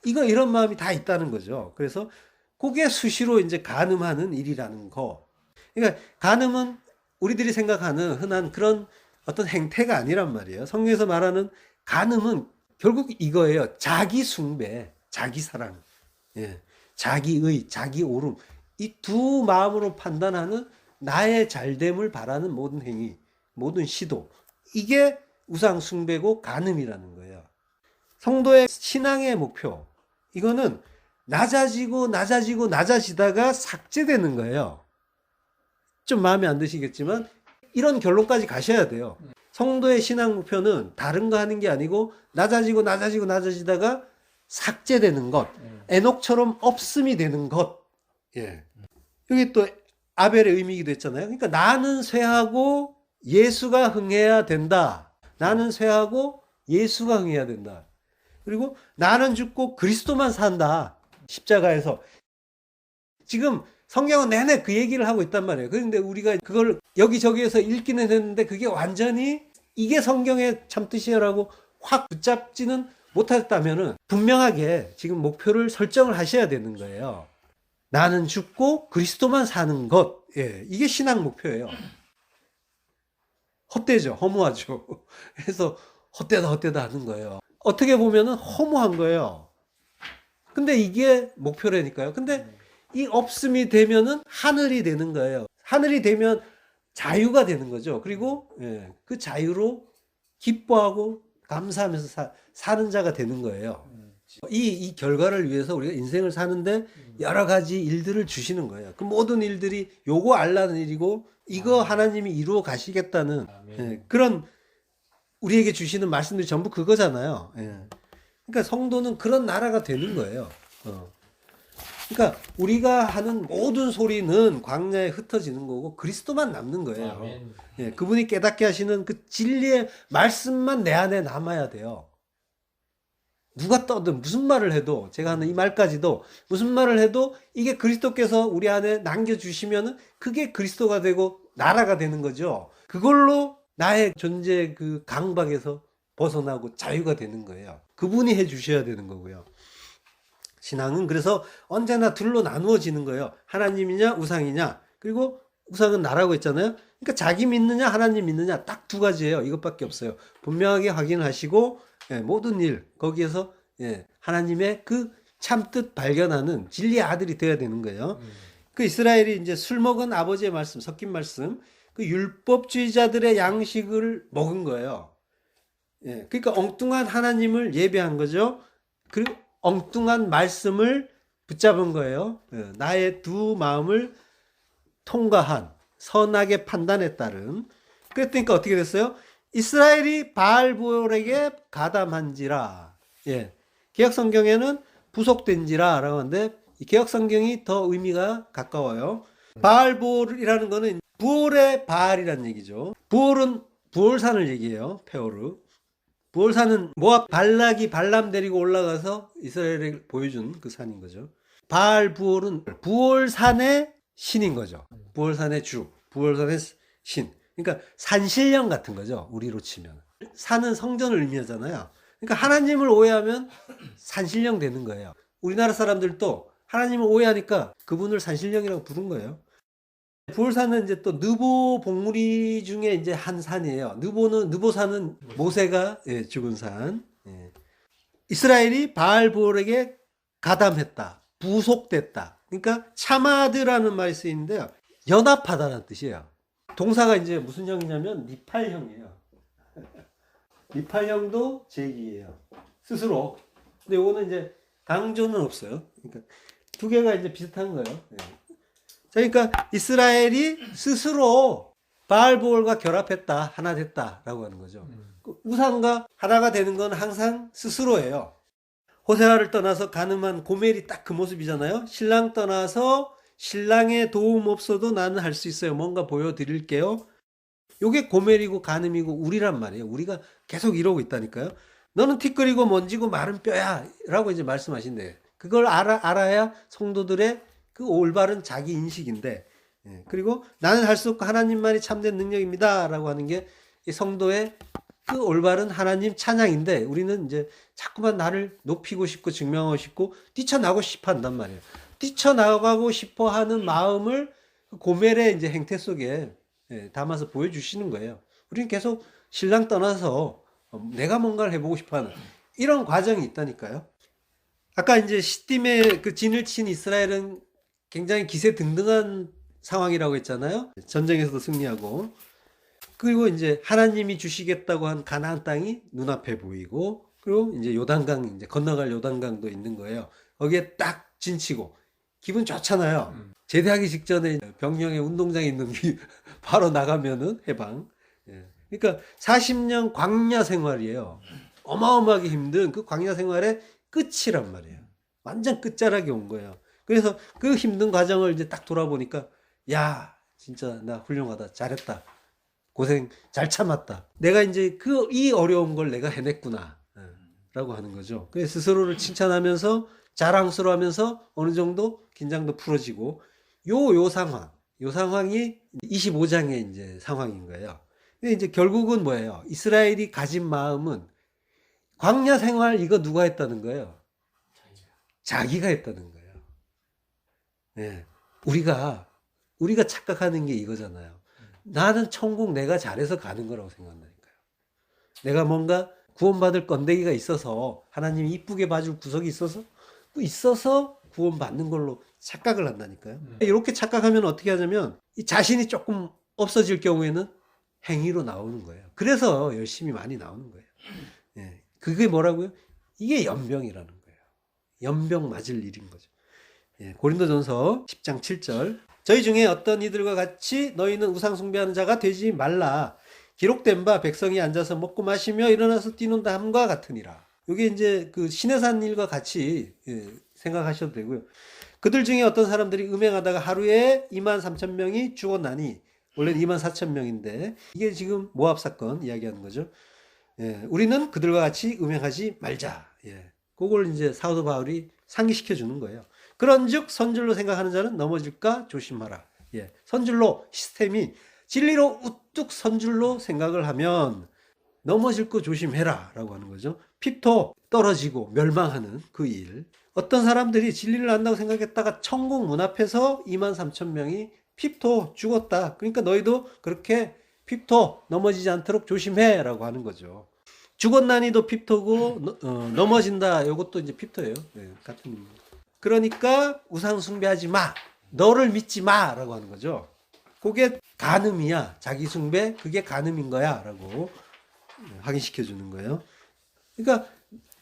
이런 마음이 다 있다는 거죠. 그래서 그게 수시로 이제 간음하는 일이라는 거. 그러니까 간음은 우리들이 생각하는 흔한 그런 어떤 행태가 아니란 말이에요. 성경에서 말하는 간음은 결국 이거예요. 자기 숭배, 자기 사랑, 예. 자기의, 자기 오름. 이 두 마음으로 판단하는 나의 잘됨을 바라는 모든 행위, 모든 시도. 이게 우상 숭배고 간음이라는 거예요. 성도의 신앙의 목표. 이거는 낮아지다가 삭제되는 거예요. 좀 마음에 안 드시겠지만 이런 결론까지 가셔야 돼요. 성도의 신앙 목표는 다른 거 하는 게 아니고 낮아지다가 삭제되는 것. 에녹처럼 없음이 되는 것. 예. 여기 또 아벨의 의미이기도 했잖아요. 그러니까 나는 쇠하고 예수가 흥해야 된다. 나는 쇠하고 예수가 흥해야 된다. 그리고 나는 죽고 그리스도만 산다. 십자가에서. 지금 성경은 내내 그 얘기를 하고 있단 말이에요. 그런데 우리가 그걸 여기저기에서 읽기는 했는데 그게 완전히 이게 성경의 참뜻이라고 확 붙잡지는 못했다면은 분명하게 지금 목표를 설정을 하셔야 되는 거예요. 나는 죽고 그리스도만 사는 것. 예, 이게 신앙 목표예요. 헛되죠. 허무하죠. 그래서 헛되다 하는 거예요. 어떻게 보면은 허무한 거예요. 근데 이게 목표라니까요. 근데 이 없음이 되면은 하늘이 되는 거예요. 하늘이 되면 자유가 되는 거죠. 그리고 예, 그 자유로 기뻐하고 감사하면서 사는 자가 되는 거예요. 이 결과를 위해서 우리가 인생을 사는데 여러 가지 일들을 주시는 거예요. 그 모든 일들이 요거 알라는 일이고 이거 하나님이 이루어 가시겠다는 예, 그런 우리에게 주시는 말씀들이 전부 그거잖아요. 예. 그러니까 성도는 그런 나라가 되는 거예요. 그러니까 우리가 하는 모든 소리는 광야에 흩어지는 거고 그리스도만 남는 거예요. 아멘. 예, 그분이 깨닫게 하시는 그 진리의 말씀만 내 안에 남아야 돼요. 누가 떠든 무슨 말을 해도 제가 하는 이 말까지도 무슨 말을 해도 이게 그리스도께서 우리 안에 남겨주시면은 그게 그리스도가 되고 나라가 되는 거죠. 그걸로 나의 존재 그 강박에서 벗어나고 자유가 되는 거예요. 그분이 해주셔야 되는 거고요. 신앙은 그래서 언제나 둘로 나누어지는 거예요. 하나님이냐 우상이냐. 그리고 우상은 나라고 했잖아요. 그러니까 자기 믿느냐 하나님 믿느냐 딱 두 가지예요. 이것밖에 없어요. 분명하게 확인하시고 예, 모든 일 거기에서 예, 하나님의 그 참뜻 발견하는 진리의 아들이 되어야 되는 거예요. 그 이스라엘이 이제 술 먹은 아버지의 말씀, 섞인 말씀, 그 율법주의자들의 양식을 먹은 거예요. 예, 그러니까 엉뚱한 하나님을 예배한 거죠. 그리고 엉뚱한 말씀을 붙잡은 거예요. 예, 나의 두 마음을 통과한 선하게 판단에 따른. 그랬더니까 어떻게 됐어요? 이스라엘이 바알볼에게 가담한지라. 예, 개역 성경에는 부속된지라 라고 하는데 이 개역 성경이 더 의미가 가까워요. 바알볼이라는 거는 부올의 바알이라는 얘기죠. 부올은 부올산을 얘기해요. 페오르. 부올산은 모압 발락이 발람 데리고 올라가서 이스라엘에 보여준 그 산인 거죠. 바알 부올은 부올산의 신인 거죠. 부올산의 주, 부올산의 신. 그러니까 산신령 같은 거죠. 우리로 치면. 산은 성전을 의미하잖아요. 그러니까 하나님을 오해하면 산신령 되는 거예요. 우리나라 사람들도 하나님을 오해하니까 그분을 산신령이라고 부른 거예요. 부올산은 이제 또 느보 봉우리 중에 이제 한 산이에요. 느보산은 모세가 예, 죽은 산. 예. 이스라엘이 바알볼에게 가담했다. 부속됐다. 그러니까 차마드라는 말이 쓰이는데요. 연합하다는 뜻이에요. 동사가 이제 무슨 형이냐면 니팔형이에요. 니팔형도 제기예요. 스스로. 근데 이거는 이제 강조는 없어요. 그러니까 두 개가 이제 비슷한 거예요. 예. 그러니까 이스라엘이 스스로 바알볼과 결합했다, 하나 됐다라고 하는 거죠. 우상과 하나가 되는 건 항상 스스로예요. 호세아를 떠나서 가늠한 고멜이 딱 그 모습이잖아요. 신랑 떠나서 신랑의 도움 없어도 나는 할 수 있어요. 뭔가 보여드릴게요. 요게 고멜이고 가늠이고 우리란 말이에요. 우리가 계속 이러고 있다니까요. 너는 티끌이고 먼지고 마른 뼈야 라고 이제 말씀하신대. 그걸 알아야 성도들의 그 올바른 자기 인식인데, 예, 그리고 나는 할 수 없고 하나님만이 참된 능력입니다 라고 하는 게 이 성도의 그 올바른 하나님 찬양인데 우리는 이제 자꾸만 나를 높이고 싶고 증명하고 싶고 뛰쳐나가고 싶어 한단 말이에요. 뛰쳐나가고 싶어 하는 마음을 고멜의 이제 행태 속에 예, 담아서 보여주시는 거예요. 우리는 계속 신랑 떠나서 내가 뭔가를 해보고 싶어 하는 이런 과정이 있다니까요. 아까 이제 시딤에 그 진을 친 이스라엘은 굉장히 기세등등한 상황이라고 했잖아요. 전쟁에서도 승리하고. 그리고 이제 하나님이 주시겠다고 한 가나안 땅이 눈앞에 보이고, 그리고 이제 요단강, 이제 건너갈 요단강도 있는 거예요. 거기에 딱 진치고, 기분 좋잖아요. 제대하기 직전에 병영의 운동장에 있는 바로 나가면은 해방. 예. 그러니까 40년 광야 생활이에요. 어마어마하게 힘든 그 광야 생활의 끝이란 말이에요. 완전 끝자락에 온 거예요. 그래서 그 힘든 과정을 이제 딱 돌아보니까, 야, 진짜 나 훌륭하다. 잘했다. 고생 잘 참았다. 내가 이제 이 어려운 걸 내가 해냈구나. 라고 하는 거죠. 그래서 스스로를 칭찬하면서 자랑스러워하면서 어느 정도 긴장도 풀어지고, 요 상황이 25장의 이제 상황인 거예요. 근데 이제 결국은 뭐예요? 이스라엘이 가진 마음은 광야 생활 이거 누가 했다는 거예요? 자기가 했다는 거예요. 네. 우리가 착각하는 게 이거잖아요. 나는 천국 내가 잘해서 가는 거라고 생각한다니까요. 내가 뭔가 구원받을 건데기가 있어서 하나님이 이쁘게 봐줄 구석이 있어서 구원받는 걸로 착각을 한다니까요. 이렇게 착각하면 어떻게 하냐면 이 자신이 조금 없어질 경우에는 행위로 나오는 거예요. 그래서 열심히 많이 나오는 거예요. 예. 그게 뭐라고요? 이게 연병이라는 거예요. 연병 맞을 일인 거죠. 예. 고린도전서 10장 7절. 저희 중에 어떤 이들과 같이 너희는 우상 숭배하는 자가 되지 말라. 기록된 바 백성이 앉아서 먹고 마시며 일어나서 뛰는다 함과 같으니라. 이게 이제 그 시내산 일과 같이 예, 생각하셔도 되고요. 그들 중에 어떤 사람들이 음행하다가 하루에 23,000명이 죽었나니, 원래는 24,000명인데 이게 지금 모압 사건 이야기하는 거죠. 예, 우리는 그들과 같이 음행하지 말자. 예, 그걸 이제 사도 바울이 상기시켜 주는 거예요. 그런즉 선줄로 생각하는 자는 넘어질까 조심하라. 예, 선줄로 시스템이 진리로 우뚝 선줄로 생각을 하면 넘어질 거 조심해라 라고 하는 거죠. 핍토 떨어지고 멸망하는 그 일. 어떤 사람들이 진리를 안다고 생각했다가 천국 문 앞에서 23,000명이 핍토 죽었다. 그러니까 너희도 그렇게 핍토 넘어지지 않도록 조심해 라고 하는 거죠. 죽었나니도 핍토고 넘어진다. 이것도 이제 핍토예요. 네, 같은 의미. 그러니까 우상 숭배하지 마. 너를 믿지 마 라고 하는 거죠. 그게 간음이야. 자기 숭배 그게 간음인 거야 라고 확인시켜 주는 거예요. 그러니까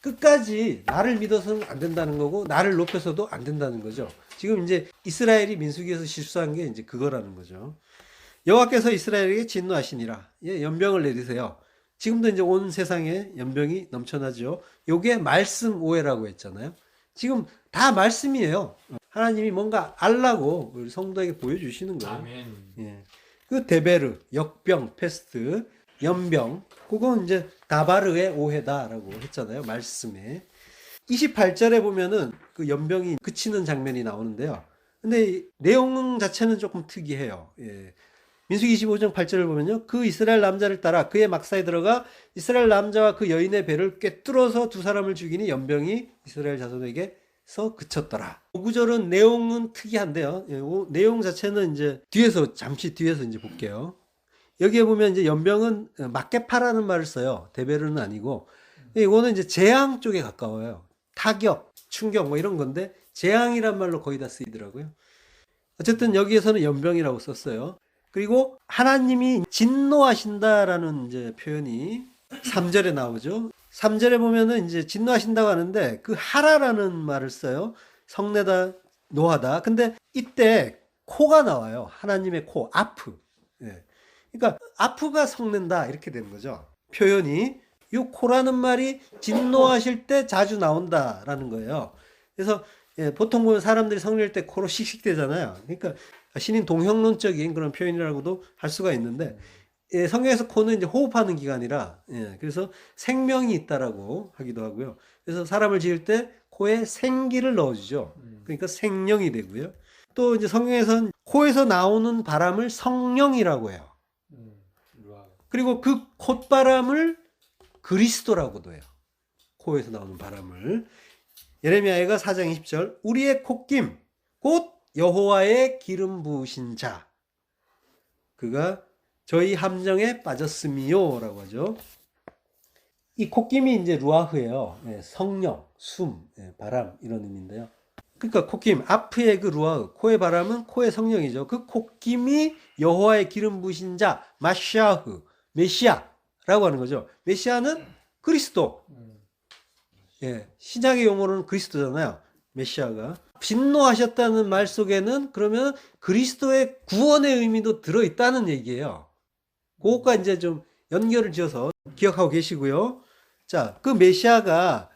끝까지 나를 믿어서는 안 된다는 거고 나를 높여서도 안 된다는 거죠. 지금 이제 이스라엘이 민수기에서 실수한 게 이제 그거라는 거죠. 여호와께서 이스라엘에게 진노하시니라. 예, 연병을 내리세요. 지금도 이제 온 세상에 연병이 넘쳐나죠. 요게 말씀 오해라고 했잖아요. 지금 다 말씀이에요. 하나님이 뭔가 알라고 우리 성도에게 보여주시는 거예요. 아멘. 예. 그 데베르, 역병, 패스트, 연병, 그건 이제 다바르의 오해다라고 했잖아요. 말씀에. 28절에 보면은 그 연병이 그치는 장면이 나오는데요. 근데 내용 자체는 조금 특이해요. 예. 민수기 25장 8절을 보면요. 그 이스라엘 남자를 따라 그의 막사에 들어가 이스라엘 남자와 그 여인의 배를 꿰뚫어서 두 사람을 죽이니 연병이 이스라엘 자손에게서 그쳤더라. 5구절은 내용은 특이한데요. 예, 내용 자체는 이제 잠시 뒤에서 이제 볼게요. 여기에 보면 이제 연병은 막개파라는 말을 써요. 데베르는 아니고. 이거는 이제 재앙 쪽에 가까워요. 타격, 충격 뭐 이런 건데 재앙이란 말로 거의 다 쓰이더라고요. 어쨌든 여기에서는 연병이라고 썼어요. 그리고 하나님이 진노하신다라는 이제 표현이 3절에 나오죠. 3절에 보면은 이제 진노하신다고 하는데 그 하라라는 말을 써요. 성내다, 노하다. 근데 이때 코가 나와요. 하나님의 코, 아프. 예. 그러니까 아프가 성낸다 이렇게 되는 거죠. 표현이 이 코라는 말이 진노하실 때 자주 나온다라는 거예요. 그래서 예, 보통 보면 사람들이 성낼 때 코로 씩씩대잖아요. 그러니까 신인 동형론적인 그런 표현이라고도 할 수가 있는데 예, 성경에서 코는 이제 호흡하는 기관이라 예, 그래서 생명이 있다라고 하기도 하고요. 그래서 사람을 지을 때 코에 생기를 넣어주죠. 그러니까 생령이 되고요. 또 이제 성경에서는 코에서 나오는 바람을 성령이라고 해요. 그리고 그 콧바람을 그리스도라고도 해요. 코에서 나오는 바람을. 예레미야가 4장 20절 우리의 콧김 곧 여호와의 기름 부으신 자 그가 저희 함정에 빠졌음이요 라고 하죠. 이 콧김이 이제 루아흐예요. 예, 성령, 숨, 예, 바람 이런 의미인데요. 그러니까 콧김, 아프의 그 루아흐, 코의 바람은 코의 성령이죠. 그 콧김이 여호와의 기름 부으신 자 마샤흐, 메시아라고 하는 거죠. 메시아는 그리스도. 예, 신약의 용어로는 그리스도잖아요. 메시아가. 진노하셨다는 말 속에는 그러면 그리스도의 구원의 의미도 들어있다는 얘기예요. 그것과 이제 좀 연결을 지어서 기억하고 계시고요. 자, 그 메시아가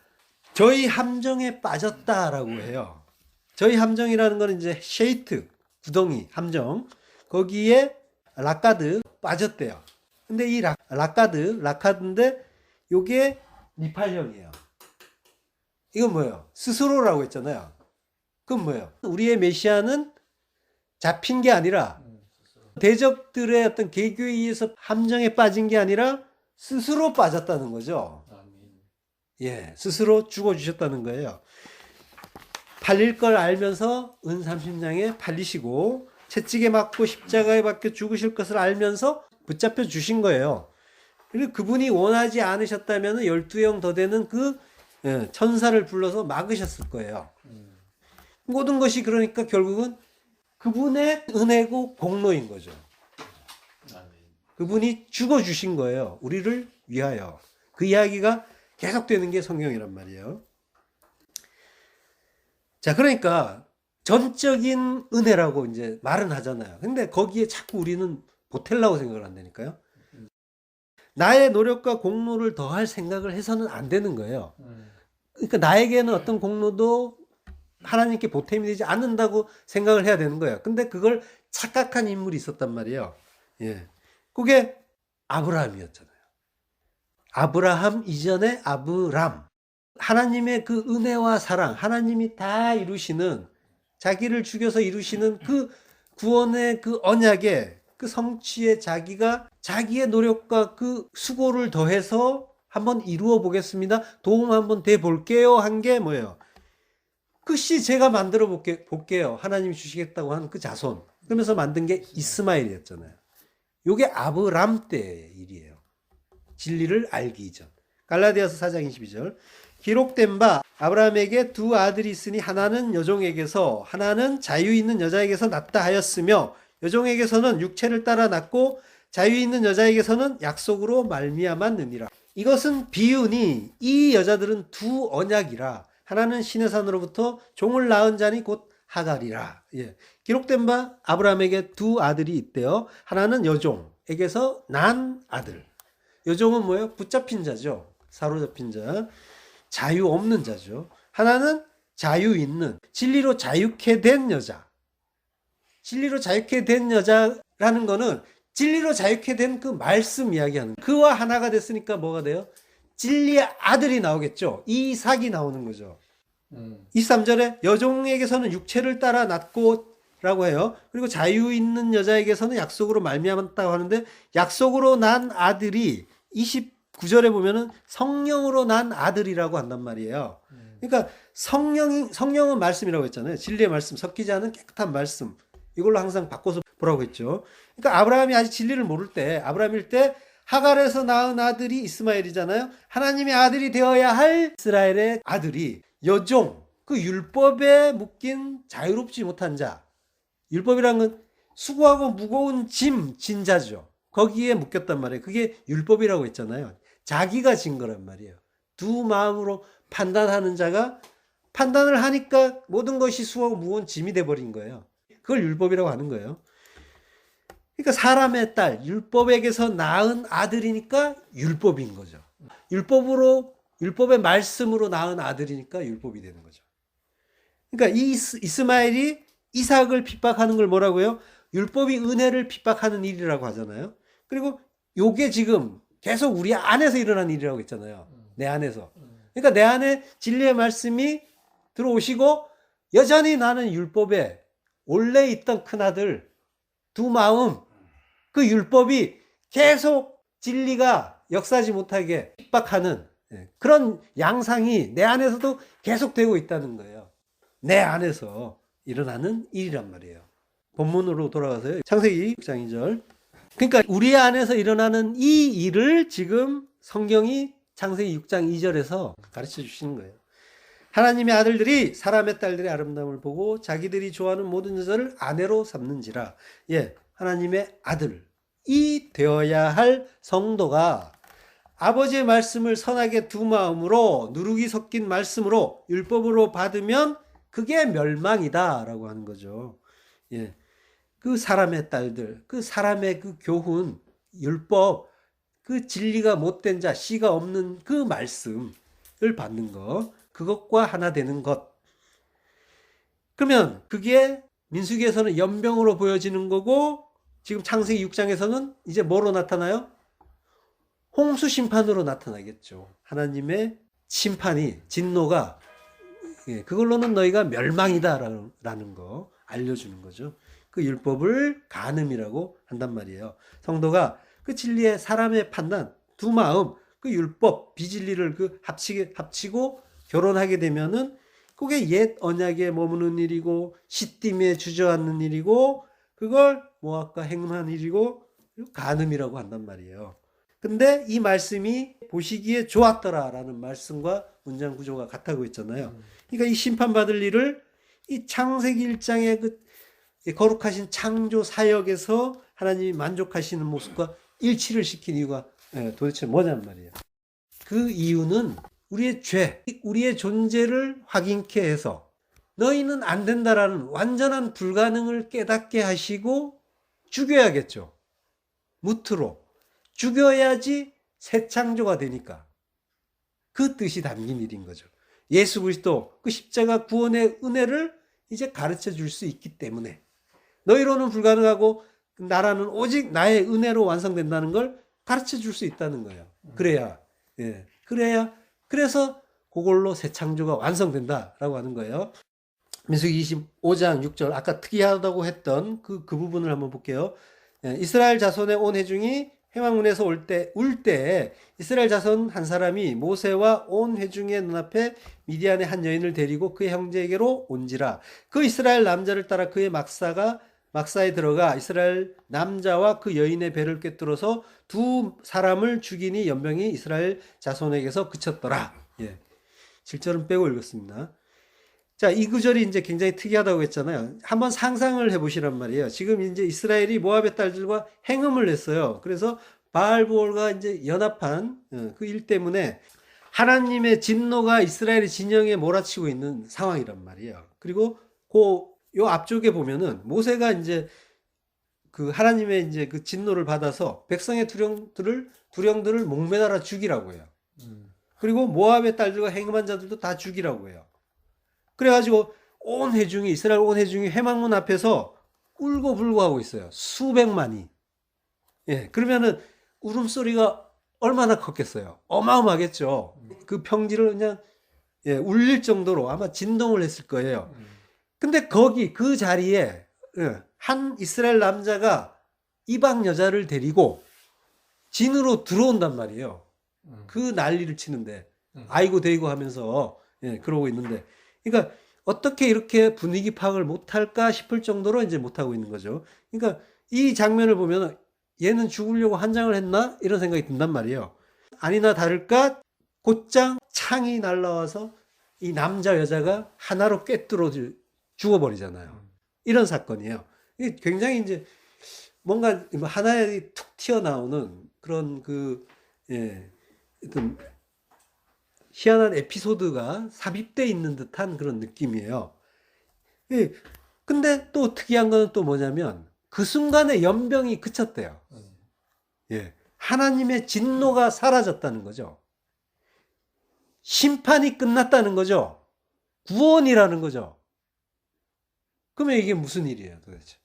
저희 함정에 빠졌다라고 해요. 저희 함정이라는 건 이제 쉐이트, 구덩이, 함정. 거기에 라카드 빠졌대요. 근데 이 라카드인데 요게 니팔령이에요. 이건 뭐예요? 스스로라고 했잖아요. 그건 뭐예요? 우리의 메시아는 잡힌 게 아니라 대적들의 어떤 계교에 의해서 함정에 빠진 게 아니라 스스로 빠졌다는 거죠. 예, 스스로 죽어주셨다는 거예요. 팔릴 걸 알면서 은삼십냥에 팔리시고 채찍에 맞고 십자가에 박혀 죽으실 것을 알면서 붙잡혀 주신 거예요. 그리고 그분이 원하지 않으셨다면 12형 더 되는 그 천사를 불러서 막으셨을 거예요. 모든 것이 그러니까 결국은 그분의 은혜고 공로인 거죠. 그분이 죽어주신 거예요. 우리를 위하여. 그 이야기가 계속되는 게 성경이란 말이에요. 자, 그러니까 전적인 은혜라고 이제 말은 하잖아요. 근데 거기에 자꾸 우리는 보탤라고 생각을 한다니까요. 나의 노력과 공로를 더할 생각을 해서는 안 되는 거예요. 그러니까 나에게는 어떤 공로도 하나님께 보탬이 되지 않는다고 생각을 해야 되는 거예요. 근데 그걸 착각한 인물이 있었단 말이에요. 예. 그게 아브라함이었잖아요. 아브라함 이전에 아브람. 하나님의 그 은혜와 사랑, 하나님이 다 이루시는, 자기를 죽여서 이루시는 그 구원의 그 언약에, 그 성취에 자기가 자기의 노력과 그 수고를 더해서 한번 이루어 보겠습니다. 도움 한번 대 볼게요. 한 게 뭐예요? 그 씨 제가 만들어 볼게요. 하나님이 주시겠다고 하는 그 자손. 그러면서 만든 게 이스마엘이었잖아요. 요게 아브람 때의 일이에요. 진리를 알기 이전. 갈라디아서 4장 22절. 기록된 바 아브라함에게 두 아들이 있으니 하나는 여종에게서 하나는 자유 있는 여자에게서 낳다 하였으며 여종에게서는 육체를 따라 낳고 자유 있는 여자에게서는 약속으로 말미암았느니라. 이것은 비유니 이 여자들은 두 언약이라. 하나는 신의 산으로부터 종을 낳은 자니 곧 하갈이라. 예. 기록된 바 아브라함에게 두 아들이 있대요. 하나는 여종에게서 난 아들. 여종은 뭐예요? 붙잡힌 자죠. 사로잡힌 자. 자유 없는 자죠. 하나는 자유 있는, 진리로 자유케 된 여자. 진리로 자유케 된 여자라는 거는 진리로 자유케 된 그 말씀 이야기하는, 그와 하나가 됐으니까 뭐가 돼요? 진리의 아들이 나오겠죠. 이삭이 나오는 거죠. 23절에 여종에게서는 육체를 따라 낳고 라고 해요. 그리고 자유 있는 여자에게서는 약속으로 말미암았다고 하는데, 약속으로 난 아들이 29절에 보면은 성령으로 난 아들이라고 한단 말이에요. 그러니까 성령은 말씀이라고 했잖아요. 진리의 말씀, 섞이지 않은 깨끗한 말씀. 이걸로 항상 바꿔서 보라고 했죠. 그러니까 아브라함이 아직 진리를 모를 때, 아브라함일 때 하갈에서 낳은 아들이 이스마엘이잖아요. 하나님의 아들이 되어야 할 이스라엘의 아들이 여종, 그 율법에 묶인 자유롭지 못한 자. 율법이란 건 수고하고 무거운 진자죠. 거기에 묶였단 말이에요. 그게 율법이라고 했잖아요. 자기가 진 거란 말이에요. 두 마음으로 판단하는 자가 판단을 하니까 모든 것이 수고하고 무거운 짐이 돼버린 거예요. 그걸 율법이라고 하는 거예요. 그러니까 사람의 딸, 율법에게서 낳은 아들이니까 율법인 거죠. 율법의 말씀으로 낳은 아들이니까 율법이 되는 거죠. 그러니까 이 이스마엘이 이삭을 핍박하는 걸 뭐라고요? 율법이 은혜를 핍박하는 일이라고 하잖아요. 그리고 요게 지금 계속 우리 안에서 일어난 일이라고 했잖아요. 내 안에서. 그러니까 내 안에 진리의 말씀이 들어오시고 여전히 나는 율법에 원래 있던 큰아들 두 마음, 그 율법이 계속 진리가 역사하지 못하게 핍박하는 그런 양상이 내 안에서도 계속되고 있다는 거예요. 내 안에서 일어나는 일이란 말이에요. 본문으로 돌아가서요. 창세기 6장 2절. 그러니까 우리 안에서 일어나는 이 일을 지금 성경이 창세기 6장 2절에서 가르쳐 주시는 거예요. 하나님의 아들들이 사람의 딸들의 아름다움을 보고 자기들이 좋아하는 모든 여자를 아내로 삼는지라. 예, 하나님의 아들이 되어야 할 성도가 아버지의 말씀을 선하게 두 마음으로 누룩이 섞인 말씀으로 율법으로 받으면 그게 멸망이다라고 하는 거죠. 예, 그 사람의 딸들, 그 사람의 그 교훈, 율법, 그 진리가 못된 자, 씨가 없는 그 말씀을 받는 것, 그것과 하나 되는 것. 그러면 그게 민수기에서는 연병으로 보여지는 거고, 지금 창세기 6장에서는 이제 뭐로 나타나요? 홍수 심판으로 나타나겠죠. 하나님의 심판이, 진노가, 그걸로는 너희가 멸망이다라는 거 알려주는 거죠. 그 율법을 간음이라고 한단 말이에요. 성도가 그 진리의 사람의 판단, 두 마음, 그 율법, 비진리를 그 합치고 결혼하게 되면은 그게 옛 언약에 머무는 일이고 시딤에 주저앉는 일이고 그걸 모압과 행한 일이고 간음이라고 한단 말이에요. 근데 이 말씀이 보시기에 좋았더라라는 말씀과 문장 구조가 같아고 있잖아요. 그러니까 이 심판받을 일을 이 창세기 1장의 그 거룩하신 창조 사역에서 하나님이 만족하시는 모습과 일치를 시킨 이유가 도대체 뭐냔 말이에요. 그 이유는 우리의 죄, 우리의 존재를 확인케 해서 너희는 안 된다라는 완전한 불가능을 깨닫게 하시고 죽여야겠죠. 무트로. 죽여야지 새 창조가 되니까. 그 뜻이 담긴 일인 거죠. 예수 그리스도 그 십자가 구원의 은혜를 이제 가르쳐 줄 수 있기 때문에 너희로는 불가능하고 나라는 오직 나의 은혜로 완성된다는 걸 가르쳐 줄 수 있다는 거예요. 그래야 그래서 그걸로 새 창조가 완성된다라고 하는 거예요. 민수기 25장 6절 아까 특이하다고 했던 그 부분을 한번 볼게요. 이스라엘 자손의 온 회중이 회막문에서 울 때 이스라엘 자손 한 사람이 모세와 온 회중의 눈앞에 미디안의 한 여인을 데리고 그의 형제에게로 온지라. 그 이스라엘 남자를 따라 그의 막사에 들어가 이스라엘 남자와 그 여인의 배를 꿰뚫어서 두 사람을 죽이니 연병이 이스라엘 자손에게서 그쳤더라. 7절은 빼고 읽었습니다. 자, 이 구절이 이제 굉장히 특이하다고 했잖아요. 한번 상상을 해보시란 말이에요. 지금 이제 이스라엘이 모압의 딸들과 행음을 했어요. 그래서 바알보올과 이제 연합한 그 일 때문에 하나님의 진노가 이스라엘의 진영에 몰아치고 있는 상황이란 말이에요. 그리고 요 앞쪽에 보면은 모세가 이제 그 하나님의 이제 그 진노를 받아서 백성의 두령들을 목매달아 죽이라고 해요. 그리고 모압의 딸들과 행음한 자들도 다 죽이라고 해요. 그래가지고 이스라엘 온 회중이 회막문 앞에서 울고불고 하고 있어요. 수백만이. 그러면은 울음소리가 얼마나 컸겠어요. 어마어마하겠죠. 그 평지를 그냥 울릴 정도로 아마 진동을 했을 거예요. 근데 그 자리에 한 이스라엘 남자가 이방 여자를 데리고 진으로 들어온단 말이에요. 그 난리를 치는데 아이고 데이고 하면서 그러고 있는데, 그러니까 어떻게 이렇게 분위기 파악을 못할까 싶을 정도로 이제 못하고 있는 거죠. 그러니까 이 장면을 보면 얘는 죽으려고 한장을 했나? 이런 생각이 든단 말이에요. 아니나 다를까 곧장 창이 날라와서 이 남자 여자가 하나로 꿰뚫어 죽어버리잖아요. 이런 사건이에요. 이게 굉장히 이제 뭔가 하나에 툭 튀어나오는 그런 어떤 희한한 에피소드가 삽입되어 있는 듯한 그런 느낌이에요. 근데 또 특이한 건 또 뭐냐면 그 순간에 연병이 그쳤대요. 하나님의 진노가 사라졌다는 거죠. 심판이 끝났다는 거죠. 구원이라는 거죠. 그러면 이게 무슨 일이에요, 도대체?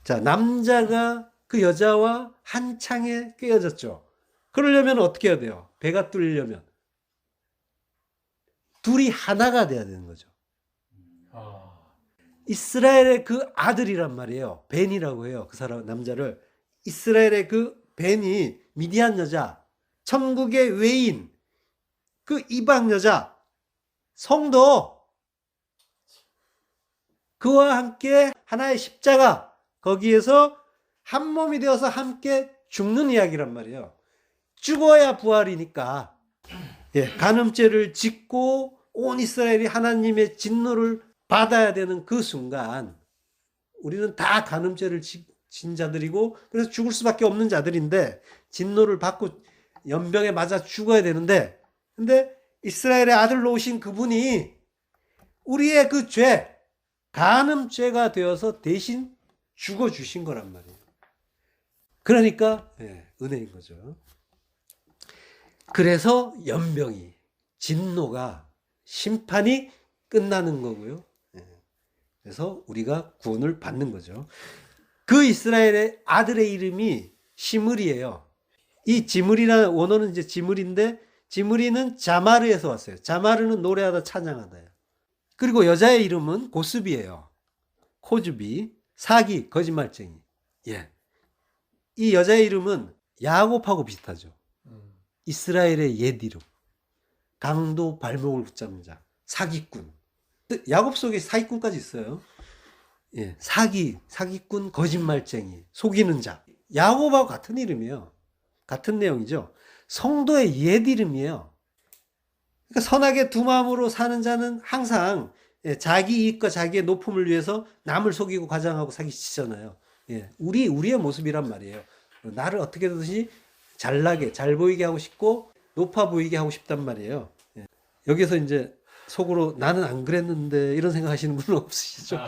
자, 남자가 그 여자와 한 창에 꿰어졌죠. 그러려면 어떻게 해야 돼요? 배가 뚫리려면 둘이 하나가 돼야 되는 거죠. 이스라엘의 그 아들이란 말이에요. 벤이라고 해요. 그 사람 남자를. 이스라엘의 그 벤이 미디안 여자, 천국의 외인, 그 이방 여자, 성도, 그와 함께 하나의 십자가, 거기에서 한 몸이 되어서 함께 죽는 이야기란 말이에요. 죽어야 부활이니까 간음죄를 짓고 온 이스라엘이 하나님의 진노를 받아야 되는 그 순간 우리는 다 간음죄를 진 자들이고 그래서 죽을 수밖에 없는 자들인데 진노를 받고 연병에 맞아 죽어야 되는데, 근데 이스라엘의 아들로 오신 그분이 우리의 그 죄, 간음죄가 되어서 대신 죽어주신 거란 말이에요. 그러니까 은혜인 거죠. 그래서 연병이, 진노가, 심판이 끝나는 거고요. 그래서 우리가 구원을 받는 거죠. 그 이스라엘의 아들의 이름이 시므리예요. 이 지므리라는 원어는 이제 지므리인데, 지므리는 자마르에서 왔어요. 자마르는 노래하다 찬양하다예요. 그리고 여자의 이름은 고스비예요. 코즈비, 사기, 거짓말쟁이. 이 여자의 이름은 야곱하고 비슷하죠. 이스라엘의 옛 이름. 강도 발목을 붙잡는 자, 사기꾼. 야곱 속에 사기꾼까지 있어요. 사기꾼, 거짓말쟁이, 속이는 자. 야곱하고 같은 이름이에요. 같은 내용이죠. 성도의 옛 이름이에요. 그러니까 선하게 두 마음으로 사는 자는 항상 자기 이익과 자기의 높음을 위해서 남을 속이고 과장하고 사기치잖아요. 우리의 모습이란 말이에요. 나를 어떻게든지 잘나게, 잘 보이게 하고 싶고 높아 보이게 하고 싶단 말이에요. 여기서 이제 속으로 나는 안 그랬는데 이런 생각 하시는 분은 없으시죠?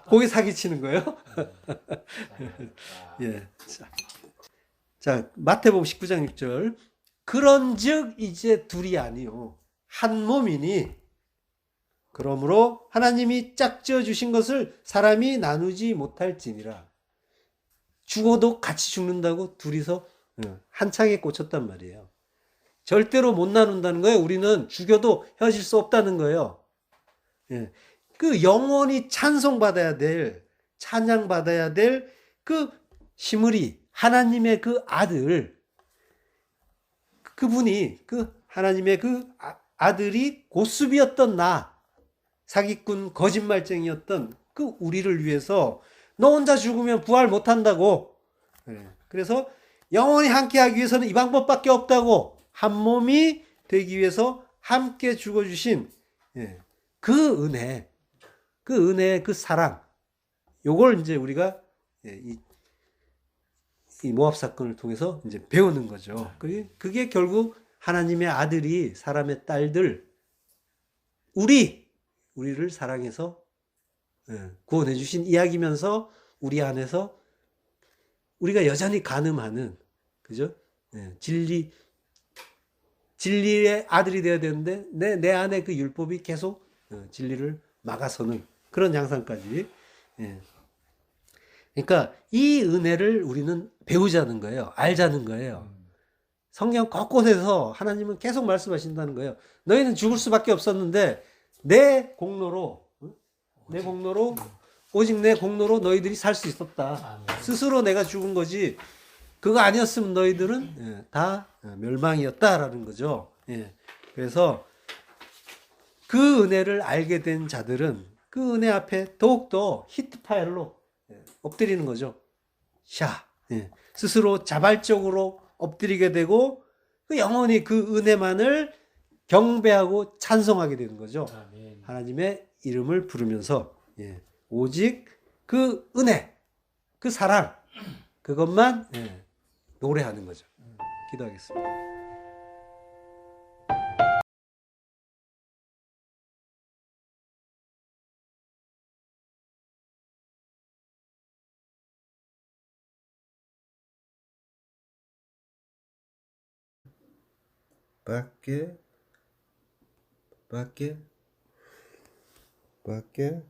거기 사기치는 거예요? 자, 마태복음 19장 6절. 그런즉 이제 둘이 아니요 한 몸이니 그러므로 하나님이 짝지어 주신 것을 사람이 나누지 못할지니라. 죽어도 같이 죽는다고 둘이서 한 창에 꽂혔단 말이에요. 절대로 못 나눈다는 거예요. 우리는 죽여도 헤어질 수 없다는 거예요. 예. 그 영원히 찬송받아야 될, 찬양받아야 될 그 시므리, 하나님의 그 아들, 그분이, 그 하나님의 그 아들이 고수비였던 나, 사기꾼 거짓말쟁이였던 그 우리를 위해서 너 혼자 죽으면 부활 못한다고. 그래서 영원히 함께하기 위해서는 이 방법밖에 없다고. 한 몸이 되기 위해서 함께 죽어주신 그 은혜, 그 사랑, 요걸 이제 우리가 이 모압 사건을 통해서 이제 배우는 거죠. 그게 결국 하나님의 아들이 사람의 딸들, 우리를 사랑해서 구원해 주신 이야기면서 우리 안에서 우리가 여전히 간음하는, 그죠? 진리의 아들이 되어야 되는데 내 안에 그 율법이 계속 진리를 막아서는 그런 양상까지. 그러니까 이 은혜를 우리는 배우자는 거예요. 알자는 거예요. 성경 곳곳에서 하나님은 계속 말씀하신다는 거예요. 너희는 죽을 수밖에 없었는데 내 공로로 오직 내 공로로 너희들이 살 수 있었다. 스스로 내가 죽은 거지 그거 아니었으면 너희들은 다 멸망이었다라는 거죠. 그래서 그 은혜를 알게 된 자들은 그 은혜 앞에 더욱더 히트파일로 엎드리는 거죠. 스스로 자발적으로 엎드리게 되고 영원히 그 은혜만을 경배하고 찬송하게 되는 거죠. 아멘. 하나님의 이름을 부르면서 오직 그 은혜, 그 사랑, 그것만 노래하는 거죠. 기도하겠습니다. 밖에